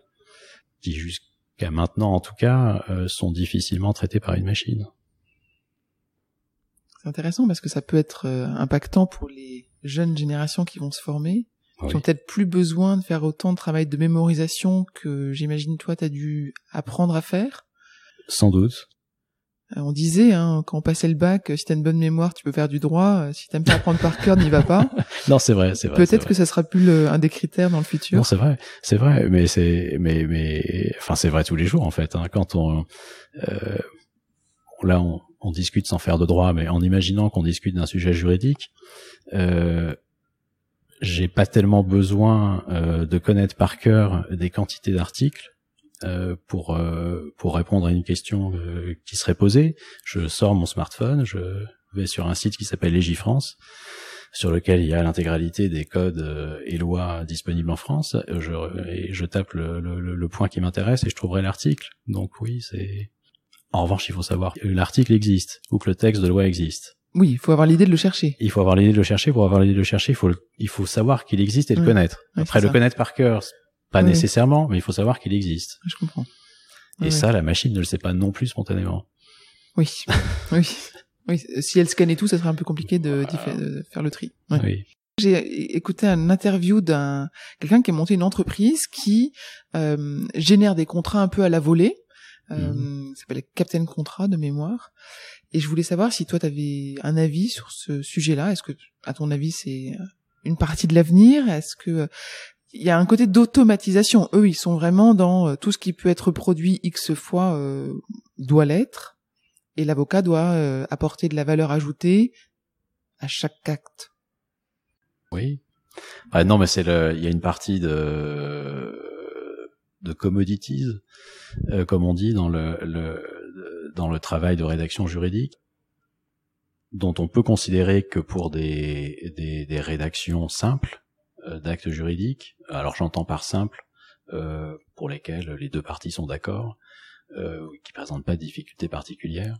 qui jusqu'à maintenant en tout cas sont difficilement traitées par une machine. C'est intéressant parce que ça peut être impactant pour les jeunes générations qui vont se former, qui ont peut-être plus besoin de faire autant de travail de mémorisation que j'imagine toi t'as dû apprendre à faire. Sans doute. On disait, quand on passait le bac, si t'as une bonne mémoire, tu peux faire du droit. Si t'aimes pas apprendre par cœur, n'y va pas. Non, c'est vrai. Peut-être que ça sera plus un des critères dans le futur. Non, c'est vrai, mais c'est vrai tous les jours en fait. Quand on discute sans faire de droit, mais en imaginant qu'on discute d'un sujet juridique, j'ai pas tellement besoin de connaître par cœur des quantités d'articles pour répondre à une question qui serait posée. Je sors mon smartphone, je vais sur un site qui s'appelle Légifrance, sur lequel il y a l'intégralité des codes et lois disponibles en France. Je tape le point qui m'intéresse et je trouverai l'article. Donc oui, c'est... En revanche, il faut savoir que l'article existe ou que le texte de loi existe. Oui, il faut avoir l'idée de le chercher. Il faut avoir l'idée de le chercher. Pour avoir l'idée de le chercher, il faut savoir qu'il existe et le connaître. Après, le connaître par cœur, pas nécessairement, mais il faut savoir qu'il existe. Je comprends. Et ça, la machine ne le sait pas non plus spontanément. Oui, oui. Si elle scanne et tout, ça serait un peu compliqué de faire le tri. Ouais. Oui. J'ai écouté une interview quelqu'un qui a monté une entreprise qui génère des contrats un peu à la volée. Ça s'appelle Captain Contrat de mémoire. Et je voulais savoir si toi, tu avais un avis sur ce sujet-là. Est-ce que, à ton avis, c'est une partie de l'avenir? Est-ce que il y a un côté d'automatisation? Eux, ils sont vraiment dans tout ce qui peut être produit X fois doit l'être. Et l'avocat doit apporter de la valeur ajoutée à chaque acte. Oui. Ah non, mais il y a une partie de commodities, comme on dit dans le travail de rédaction juridique, dont on peut considérer que pour des rédactions simples d'actes juridiques, alors j'entends par simple pour lesquels les deux parties sont d'accord, qui présentent pas de difficultés particulières,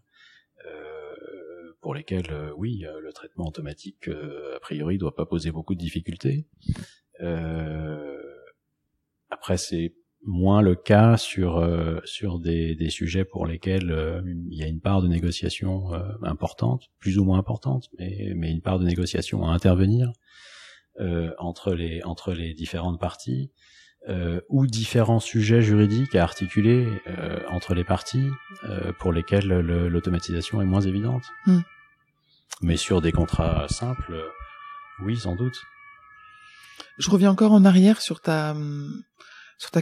pour lesquels oui, le traitement automatique a priori doit pas poser beaucoup de difficultés. Après c'est moins le cas sur des sujets pour lesquels il y a une part de négociation importante, plus ou moins importante, mais une part de négociation à intervenir entre les différentes parties, ou différents sujets juridiques à articuler entre les parties pour lesquels l'automatisation est moins évidente. Mais sur des contrats simples, oui, sans doute. Je reviens encore en arrière sur ta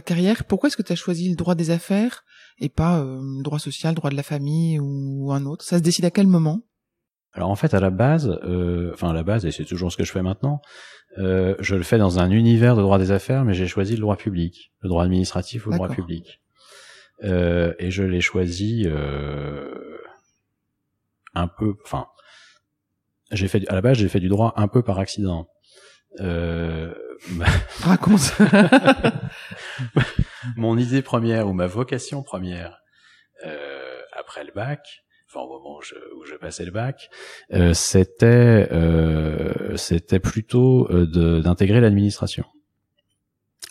carrière. Pourquoi est-ce que tu as choisi le droit des affaires et pas le droit social, le droit de la famille ou un autre? Ça se décide à quel moment? Alors en fait, à la base, et c'est toujours ce que je fais maintenant, je le fais dans un univers de droit des affaires, mais j'ai choisi le droit public, le droit administratif ou le droit public. Et je l'ai choisi un peu, à la base, j'ai fait du droit un peu par accident. Raconte. Mon idée première ou ma vocation première après le bac, au moment où je passais le bac, c'était plutôt d'intégrer l'administration,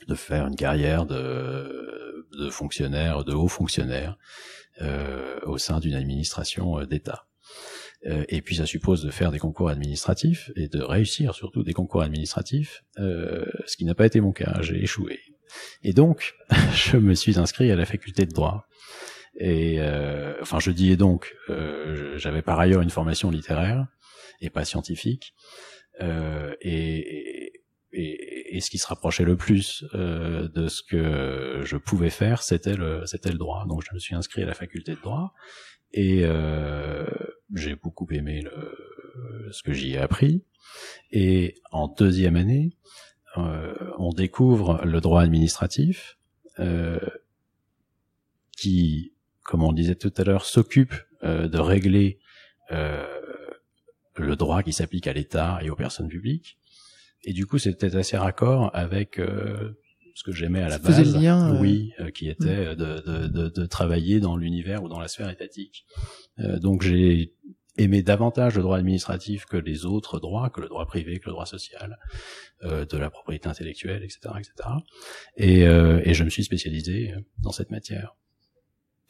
de faire une carrière de fonctionnaire, de haut fonctionnaire au sein d'une administration d'État. Et puis ça suppose de faire des concours administratifs et de réussir surtout des concours administratifs, ce qui n'a pas été mon cas, j'ai échoué. Et donc, je me suis inscrit à la faculté de droit. Et j'avais par ailleurs une formation littéraire et pas scientifique, et ce qui se rapprochait le plus de ce que je pouvais faire, c'était le droit. Donc je me suis inscrit à la faculté de droit et j'ai beaucoup aimé ce que j'y ai appris. Et en deuxième année, on découvre le droit administratif qui, comme on le disait tout à l'heure, s'occupe de régler le droit qui s'applique à l'État et aux personnes publiques. Et du coup, c'était assez raccord avec ce que j'aimais à la base, le lien, qui était de travailler dans l'univers ou dans la sphère étatique. Donc j'ai aimé davantage le droit administratif que les autres droits, que le droit privé, que le droit social, de la propriété intellectuelle, etc., etc. Et je me suis spécialisé dans cette matière.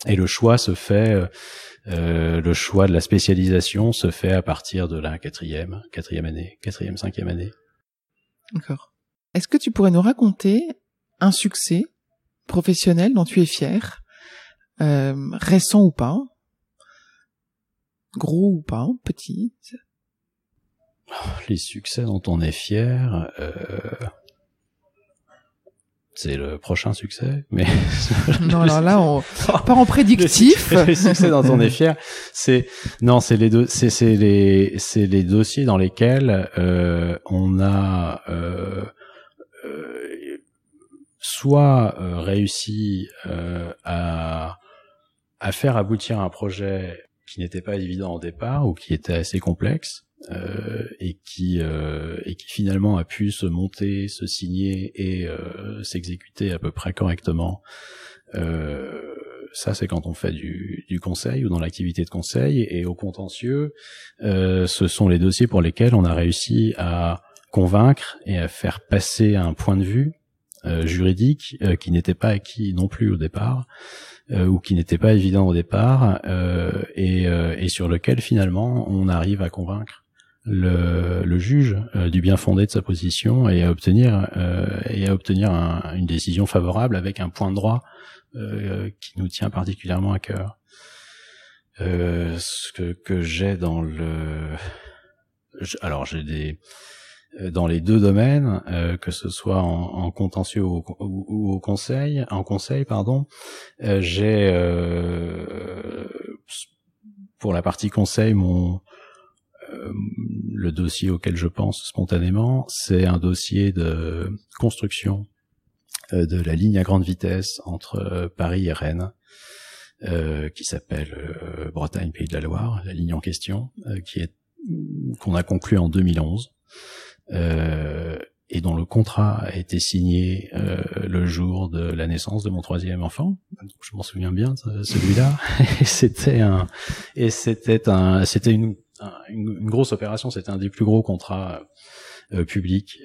Et le choix se fait, le choix de la spécialisation se fait à partir de la quatrième, cinquième année. D'accord. Est-ce que tu pourrais nous raconter un succès professionnel dont tu es fier, récent ou pas, gros ou pas, petit? Les succès dont on est fier, c'est le prochain succès, mais non, alors là on part en prédictif. Le succès dont on est fier, c'est les dossiers dans lesquels on a soit réussi à faire aboutir un projet qui n'était pas évident au départ ou qui était assez complexe, et qui finalement a pu se monter, se signer et s'exécuter à peu près correctement ça, c'est quand on fait du conseil ou dans l'activité de conseil. Et au contentieux, ce sont les dossiers pour lesquels on a réussi à convaincre et à faire passer un point de vue juridique qui n'était pas acquis non plus au départ, ou qui n'était pas évident au départ, et sur lequel finalement on arrive à convaincre le juge du bien fondé de sa position et à obtenir une décision favorable avec un point de droit qui nous tient particulièrement à cœur. Ce que j'ai dans j'ai dans les deux domaines, que ce soit en contentieux ou au conseil, j'ai pour la partie conseil le dossier auquel je pense spontanément, c'est un dossier de construction de la ligne à grande vitesse entre Paris et Rennes, qui s'appelle Bretagne Pays de la Loire, la ligne en question, qu'on a conclue en 2011. Et dont le contrat a été signé le jour de la naissance de mon troisième enfant. Donc, je m'en souviens bien de celui-là. Et c'était une grosse opération. C'était un des plus gros contrats publics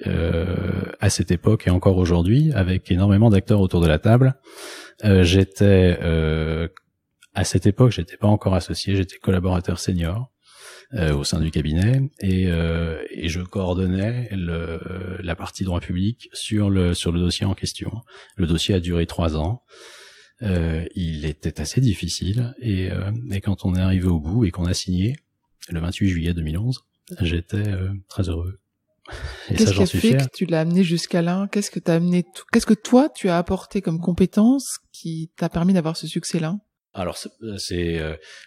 à cette époque et encore aujourd'hui, avec énormément d'acteurs autour de la table. À cette époque, j'étais pas encore associé, j'étais collaborateur senior au sein du cabinet, et je coordonnais la partie droit public sur le dossier en question. Le dossier a duré 3 ans. Il était assez difficile, et quand on est arrivé au bout et qu'on a signé le 28 juillet 2011, j'étais très heureux. Et qu'est-ce ça, j'en suis qui a fait fier. que tu l'as amené jusqu'à là? Qu'est-ce que toi tu as apporté comme compétence qui t'a permis d'avoir ce succès-là? Alors c'est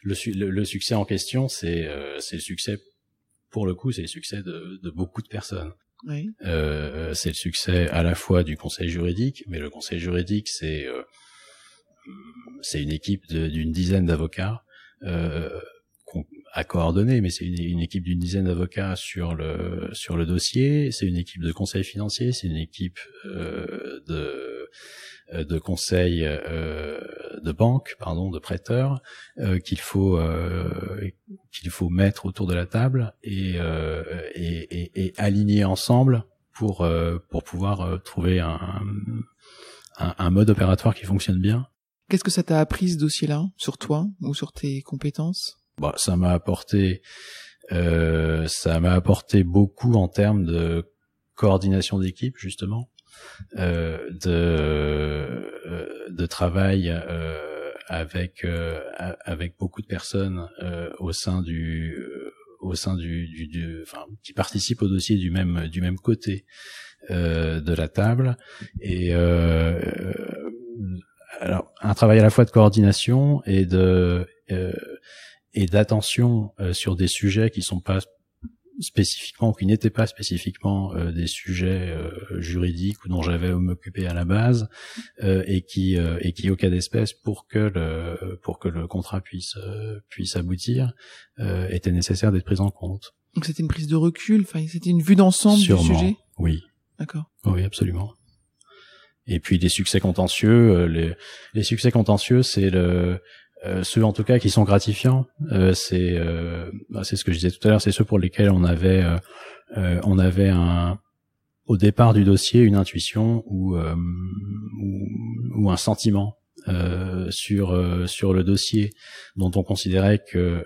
le succès en question, c'est le succès, pour le coup, c'est le succès de beaucoup de personnes. Oui. C'est le succès à la fois du conseil juridique, mais le conseil juridique, c'est une équipe d'une dizaine d'avocats à coordonner, mais c'est une équipe d'une dizaine d'avocats sur le dossier. C'est une équipe de conseil financier, c'est une équipe de conseil de banque, de prêteurs, qu'il faut mettre autour de la table et aligner ensemble pour pouvoir trouver un mode opératoire qui fonctionne bien. Qu'est-ce que ça t'a appris, ce dossier-là, sur toi ou sur tes compétences? Ça m'a apporté beaucoup en termes de coordination d'équipe, justement, de travail avec beaucoup de personnes au sein qui participent au dossier du même côté de la table, et alors un travail à la fois de coordination et d'attention sur des sujets qui sont pas spécifiquement, ou qui n'étaient pas spécifiquement des sujets juridiques ou dont j'avais à m'occuper à la base, et qui au cas d'espèce, pour que le contrat puisse aboutir, était nécessaire d'être pris en compte. Donc c'était une prise de recul, c'était une vue d'ensemble du sujet. Oui. D'accord. Oui, absolument. Et puis les succès contentieux, les succès contentieux, c'est ceux en tout cas qui sont gratifiants, c'est ce que je disais tout à l'heure, c'est ceux pour lesquels on avait au départ du dossier une intuition ou un sentiment sur le dossier dont on considérait que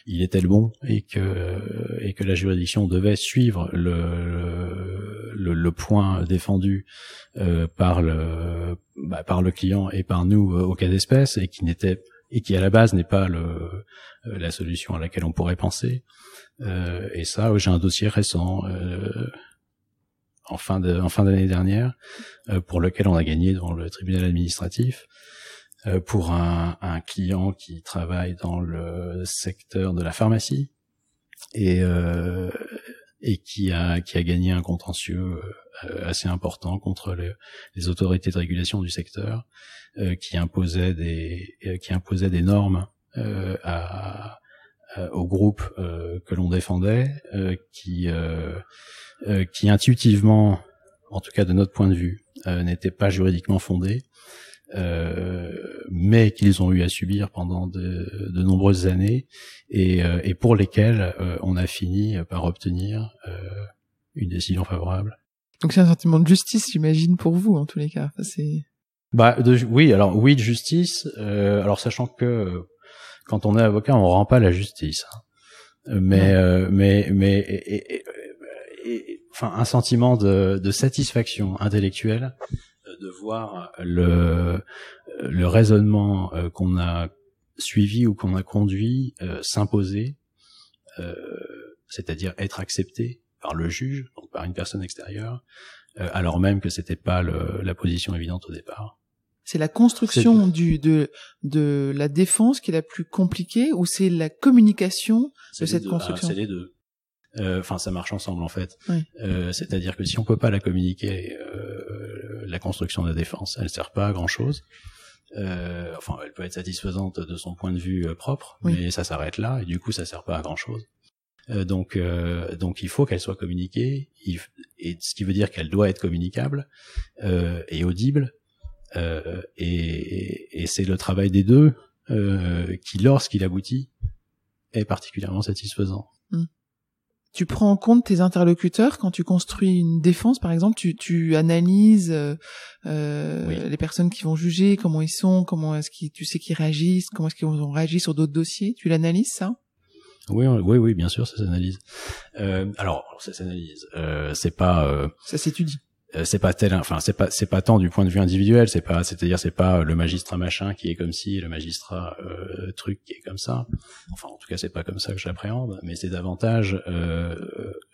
il était le bon, et que la juridiction devait suivre le point défendu par le client et par nous au cas d'espèce, et qui à la base n'est pas la solution à laquelle on pourrait penser. Et ça, j'ai un dossier récent en fin d'année dernière, pour lequel on a gagné devant le tribunal administratif, pour un client qui travaille dans le secteur de la pharmacie, et qui a gagné un contentieux assez important contre les autorités de régulation du secteur, qui imposaient des normes au groupe que l'on défendait, qui intuitivement, en tout cas de notre point de vue, n'étaient pas juridiquement fondées, mais qu'ils ont eu à subir pendant de nombreuses années, et pour lesquels on a fini par obtenir une décision favorable. Donc c'est un sentiment de justice, j'imagine, pour vous, en tous les cas. Enfin, oui, de justice. Alors sachant que quand on est avocat, on rend pas la justice, enfin un sentiment de satisfaction intellectuelle de voir le raisonnement qu'on a suivi ou qu'on a conduit s'imposer, c'est-à-dire être accepté par le juge, donc par une personne extérieure, alors même que c'était pas la position évidente au départ. C'est la construction de la défense qui est la plus compliquée, ou c'est la communication de cette construction? C'est les deux. Enfin, ça marche ensemble en fait. Oui. C'est-à-dire que si on peut pas la communiquer, la construction de la défense, elle sert pas à grand chose. Enfin, elle peut être satisfaisante de son point de vue propre, oui, mais ça s'arrête là, et du coup, ça sert pas à grand chose. Donc, il faut qu'elle soit communiquée, et ce qui veut dire qu'elle doit être communicable et audible. Et c'est le travail des deux qui, lorsqu'il aboutit, est particulièrement satisfaisant. Tu prends en compte tes interlocuteurs quand tu construis une défense, par exemple, tu analyses oui, les personnes qui vont juger, comment ils sont, comment est-ce tu sais qu'ils réagissent, comment est-ce qu'ils ont réagi sur d'autres dossiers. Tu l'analyses, ça? Oui, bien sûr, ça s'analyse. Alors ça s'analyse. C'est pas. Ça s'étudie. C'est pas c'est pas tant du point de vue individuel, c'est pas le magistrat machin qui est comme ci, le magistrat truc qui est comme ça. Enfin, en tout cas, c'est pas comme ça que j'appréhende, mais c'est davantage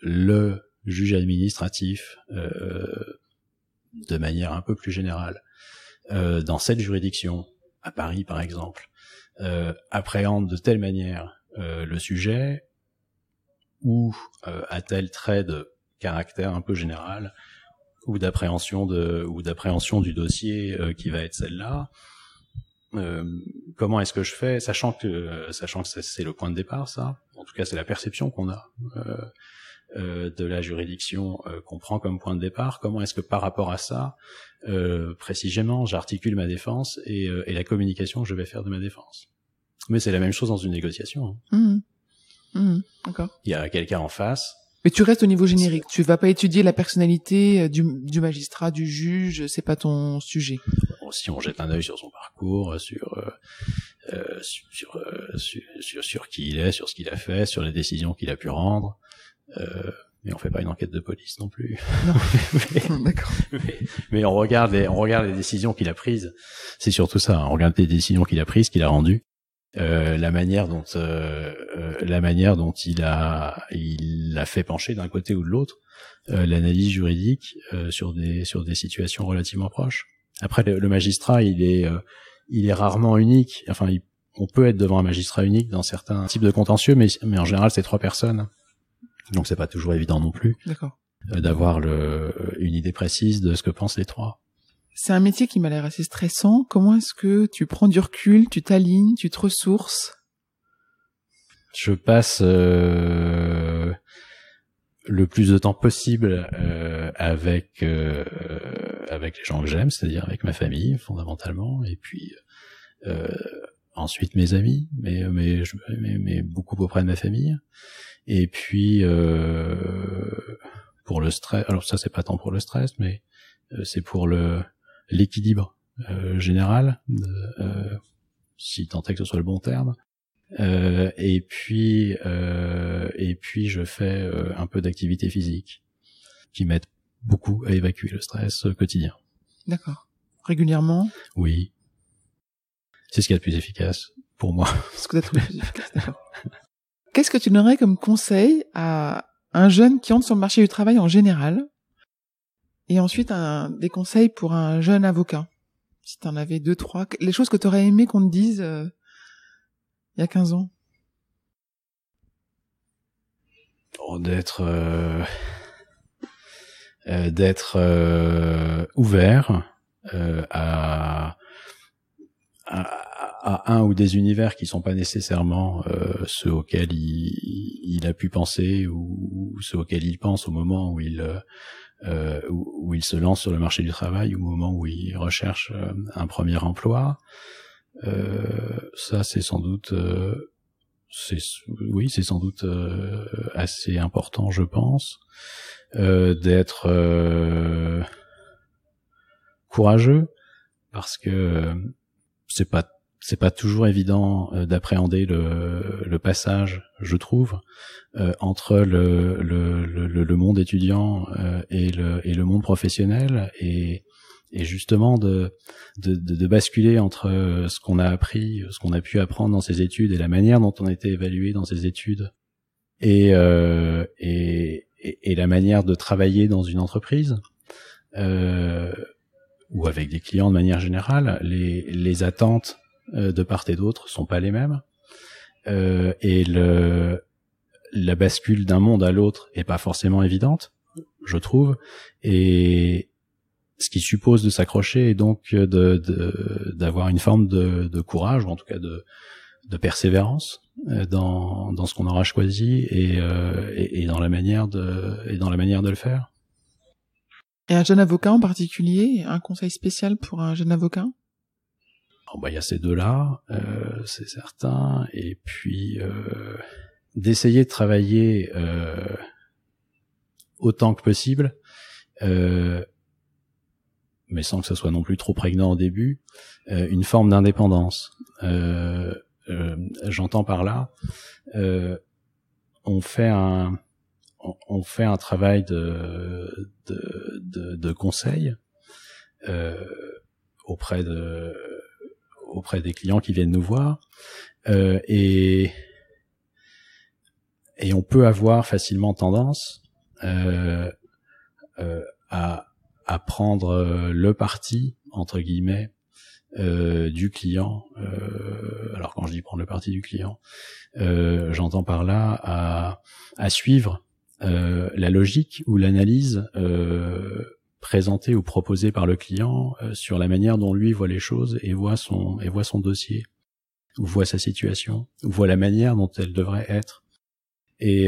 le juge administratif de manière un peu plus générale dans cette juridiction, à Paris par exemple, appréhende de telle manière le sujet, ou à tel trait de caractère un peu général, ou d'appréhension du dossier qui va être celle-là. Comment est-ce que je fais, sachant que c'est le point de départ, ça. En tout cas, c'est la perception qu'on a de la juridiction qu'on prend comme point de départ. Comment est-ce que par rapport à ça, précisément, j'articule ma défense et la communication que je vais faire de ma défense. Mais c'est la même chose dans une négociation. D'accord. Il y a quelqu'un en face. Mais tu restes au niveau générique. Tu vas pas étudier la personnalité du magistrat, du juge. C'est pas ton sujet. Bon, si on jette un œil sur son parcours, sur qui il est, sur ce qu'il a fait, sur les décisions qu'il a pu rendre, mais on fait pas une enquête de police non plus. Non. D'accord. Mais on regarde les décisions qu'il a prises. C'est surtout ça. On regarde les décisions qu'il a prises, qu'il a rendues. La manière dont il a fait pencher d'un côté ou de l'autre l'analyse juridique sur des situations relativement proches. Après, le magistrat, il est rarement unique. Enfin, on peut être devant un magistrat unique dans certains types de contentieux, mais en général, c'est 3 personnes. Donc, c'est pas toujours évident non plus. D'accord. D'avoir une idée précise de ce que pensent les 3. C'est un métier qui m'a l'air assez stressant. Comment est-ce que tu prends du recul, tu t'alignes, tu te ressources? Je passe le plus de temps possible avec les gens que j'aime, c'est-à-dire avec ma famille fondamentalement, et puis ensuite mes amis, mais beaucoup auprès de ma famille. Et puis pour le stress, alors ça c'est pas tant pour le stress, mais c'est pour l'équilibre général, si tant est que ce soit le bon terme. Et puis je fais un peu d'activité physique qui m'aide beaucoup à évacuer le stress quotidien. D'accord. Régulièrement? Oui. C'est ce qu'il y a de plus efficace pour moi. C'est ce que tu as trouvé plus efficace, d'accord. Qu'est-ce que tu donnerais comme conseil à un jeune qui entre sur le marché du travail en général, et ensuite des conseils pour un jeune avocat? Si t'en avais 2, 3, les choses que t'aurais aimé qu'on te dise il y a 15 ans. D'être ouvert à un ou des univers qui sont pas nécessairement ceux auxquels il a pu penser, ou ceux auxquels il pense au moment où il où il se lance sur le marché du travail, ou au moment où il recherche un premier emploi. Ça, c'est sans doute, c'est sans doute assez important, je pense, d'être courageux, parce que c'est pas toujours évident d'appréhender le passage, je trouve, entre le monde étudiant et le monde professionnel, et justement de basculer entre ce qu'on a appris, ce qu'on a pu apprendre dans ses études et la manière dont on a été évalué dans ses études, et la manière de travailler dans une entreprise, ou avec des clients de manière générale. Les attentes de part et d'autre sont pas les mêmes, et la bascule d'un monde à l'autre est pas forcément évidente, je trouve, et ce qui suppose de s'accrocher et donc d'avoir une forme de courage, ou en tout cas de persévérance dans ce qu'on aura choisi, et dans la manière de le faire. Et un jeune avocat en particulier, un conseil spécial pour un jeune avocat? Il y a ces deux-là, c'est certain, et puis d'essayer de travailler autant que possible, mais sans que ce soit non plus trop prégnant au début, une forme d'indépendance. J'entends par là, on fait un travail de conseil auprès des clients qui viennent nous voir, et on peut avoir facilement tendance à prendre le parti, entre guillemets, du client. Alors quand je dis prendre le parti du client, j'entends par là à suivre la logique ou l'analyse présentée ou proposée par le client sur la manière dont lui voit les choses et voit son dossier, ou voit sa situation, ou voit la manière dont elle devrait être. Et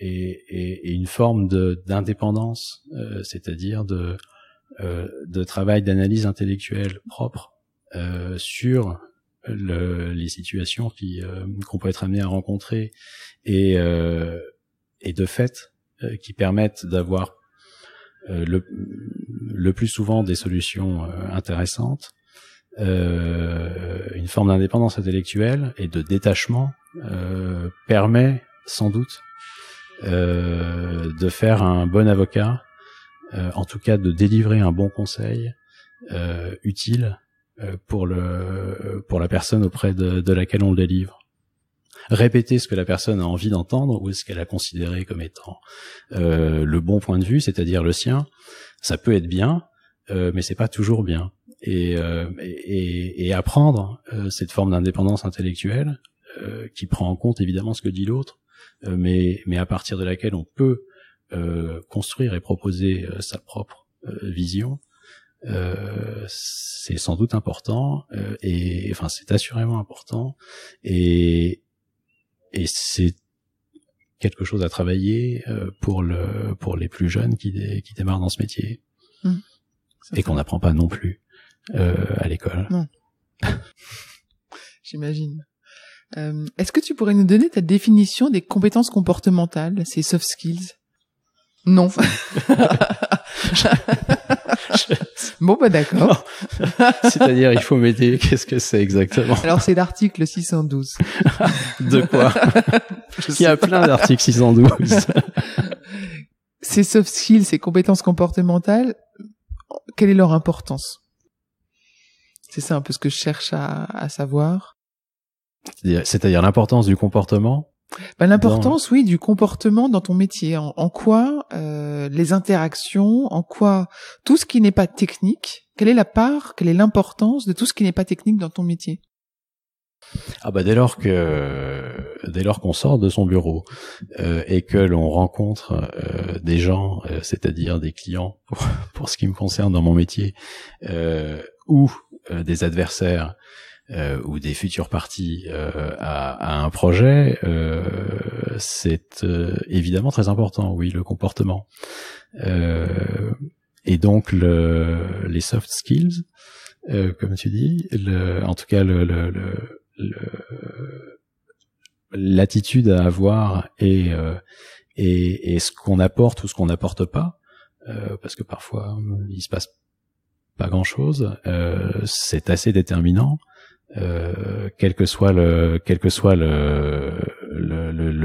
une forme d'indépendance, c'est-à-dire de travail d'analyse intellectuelle propre sur les situations qu'on peut être amené à rencontrer, et de fait qui permettent d'avoir le plus souvent des solutions intéressantes, une forme d'indépendance intellectuelle et de détachement permet sans doute de faire un bon avocat, en tout cas de délivrer un bon conseil utile pour la personne auprès de laquelle on le délivre. Répéter ce que la personne a envie d'entendre, ou ce qu'elle a considéré comme étant le bon point de vue, c'est-à-dire le sien, ça peut être bien, mais c'est pas toujours bien. Et apprendre cette forme d'indépendance intellectuelle qui prend en compte évidemment ce que dit l'autre, mais à partir de laquelle on peut construire et proposer sa propre vision, c'est sans doute important, et enfin c'est assurément important, et c'est quelque chose à travailler pour les plus jeunes qui démarrent dans ce métier, et qu'on n'apprend pas non plus à l'école. Non. J'imagine. Est-ce que tu pourrais nous donner ta définition des compétences comportementales, ces soft skills? Non. Bon, d'accord. C'est-à-dire, il faut m'aider. Qu'est-ce que c'est exactement? Alors, c'est l'article 612. De quoi? Il y a plein d'articles 612. Ces soft skills, ces compétences comportementales, quelle est leur importance? C'est ça un peu ce que je cherche à savoir. C'est-à-dire l'importance du comportement? L'importance, oui, du comportement dans ton métier. En quoi les interactions, en quoi tout ce qui n'est pas technique, quelle est la part, quelle est l'importance de tout ce qui n'est pas technique dans ton métier? Dès lors qu'on sort de son bureau et que l'on rencontre des gens, c'est-à-dire des clients pour ce qui me concerne dans mon métier, ou des adversaires ou des futures parties à un projet, c'est évidemment très important, oui, le comportement. Et donc les soft skills, comme tu dis, en tout cas l'attitude à avoir et ce qu'on apporte ou ce qu'on n'apporte pas, parce que parfois il se passe pas grand chose, c'est assez déterminant, quel que soit le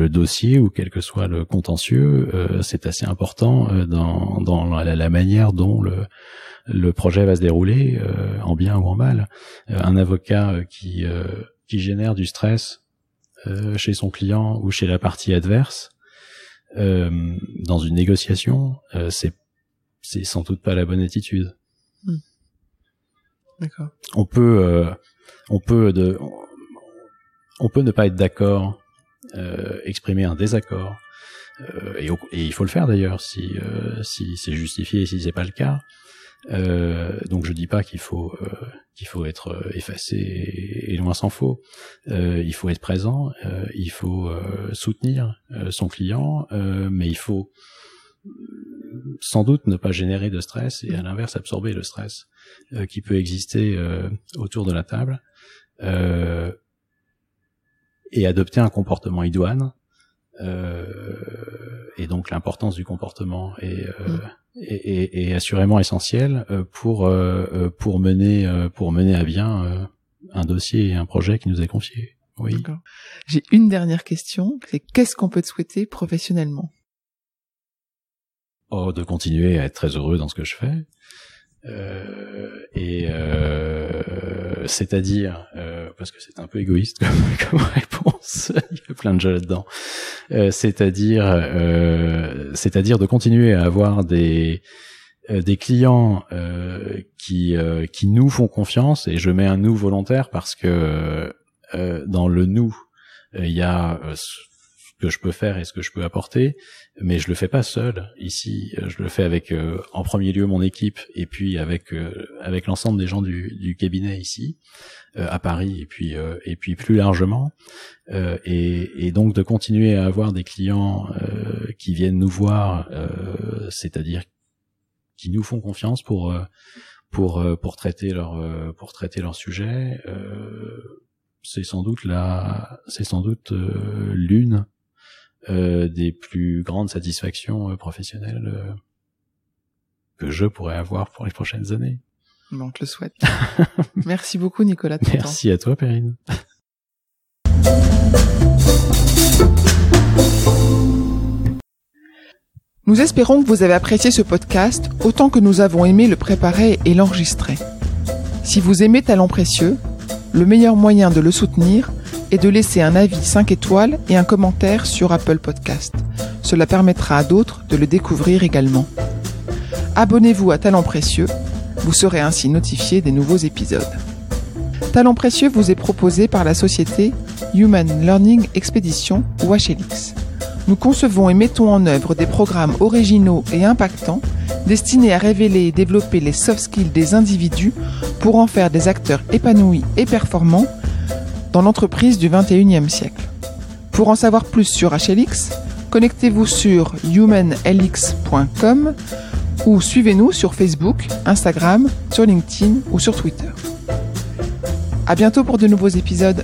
dossier ou quel que soit le contentieux, c'est assez important dans la manière dont le projet va se dérouler, en bien ou en mal. Un avocat qui génère du stress chez son client ou chez la partie adverse dans une négociation, c'est sans doute pas la bonne attitude. D'accord. On peut ne pas être d'accord, exprimer un désaccord, et il faut le faire d'ailleurs si c'est justifié et si c'est pas le cas. Donc je dis pas qu'il faut être effacé et loin s'en faut. Il faut être présent, il faut soutenir son client, mais il faut sans doute ne pas générer de stress et à l'inverse absorber le stress qui peut exister autour de la table, et adopter un comportement idoine, et donc l'importance du comportement est assurément essentielle pour mener à bien un dossier et un projet qui nous est confié. Oui. D'accord. J'ai une dernière question, c'est qu'est-ce qu'on peut te souhaiter professionnellement ? De continuer à être très heureux dans ce que je fais, c'est-à-dire, parce que c'est un peu égoïste comme réponse, il y a plein de jeux là-dedans, c'est-à-dire de continuer à avoir des clients qui nous font confiance, et je mets un nous volontaire parce que dans le nous il y a ce que je peux faire et ce que je peux apporter, mais je le fais pas seul. Ici, je le fais avec en premier lieu mon équipe, et puis avec l'ensemble des gens du cabinet ici à Paris, et puis plus largement, et donc de continuer à avoir des clients qui viennent nous voir, c'est-à-dire qui nous font confiance pour traiter leur sujet. C'est sans doute l'une des plus grandes satisfactions professionnelles que je pourrais avoir pour les prochaines années. Bon, on te le souhaite. Merci beaucoup, Nicolas. De ton Merci à toi, Perrine. Nous espérons que vous avez apprécié ce podcast autant que nous avons aimé le préparer et l'enregistrer. Si vous aimez Talents Précieux, le meilleur moyen de le soutenir est de laisser un avis 5 étoiles et un commentaire sur Apple Podcast. Cela permettra à d'autres de le découvrir également. Abonnez-vous à Talents Précieux, vous serez ainsi notifié des nouveaux épisodes. Talents Précieux vous est proposé par la société Human Learning Expedition ou HLX. Nous concevons et mettons en œuvre des programmes originaux et impactants destinés à révéler et développer les soft skills des individus pour en faire des acteurs épanouis et performants dans l'entreprise du 21e siècle. Pour en savoir plus sur HLX, connectez-vous sur humanlx.com ou suivez-nous sur Facebook, Instagram, sur LinkedIn ou sur Twitter. À bientôt pour de nouveaux épisodes.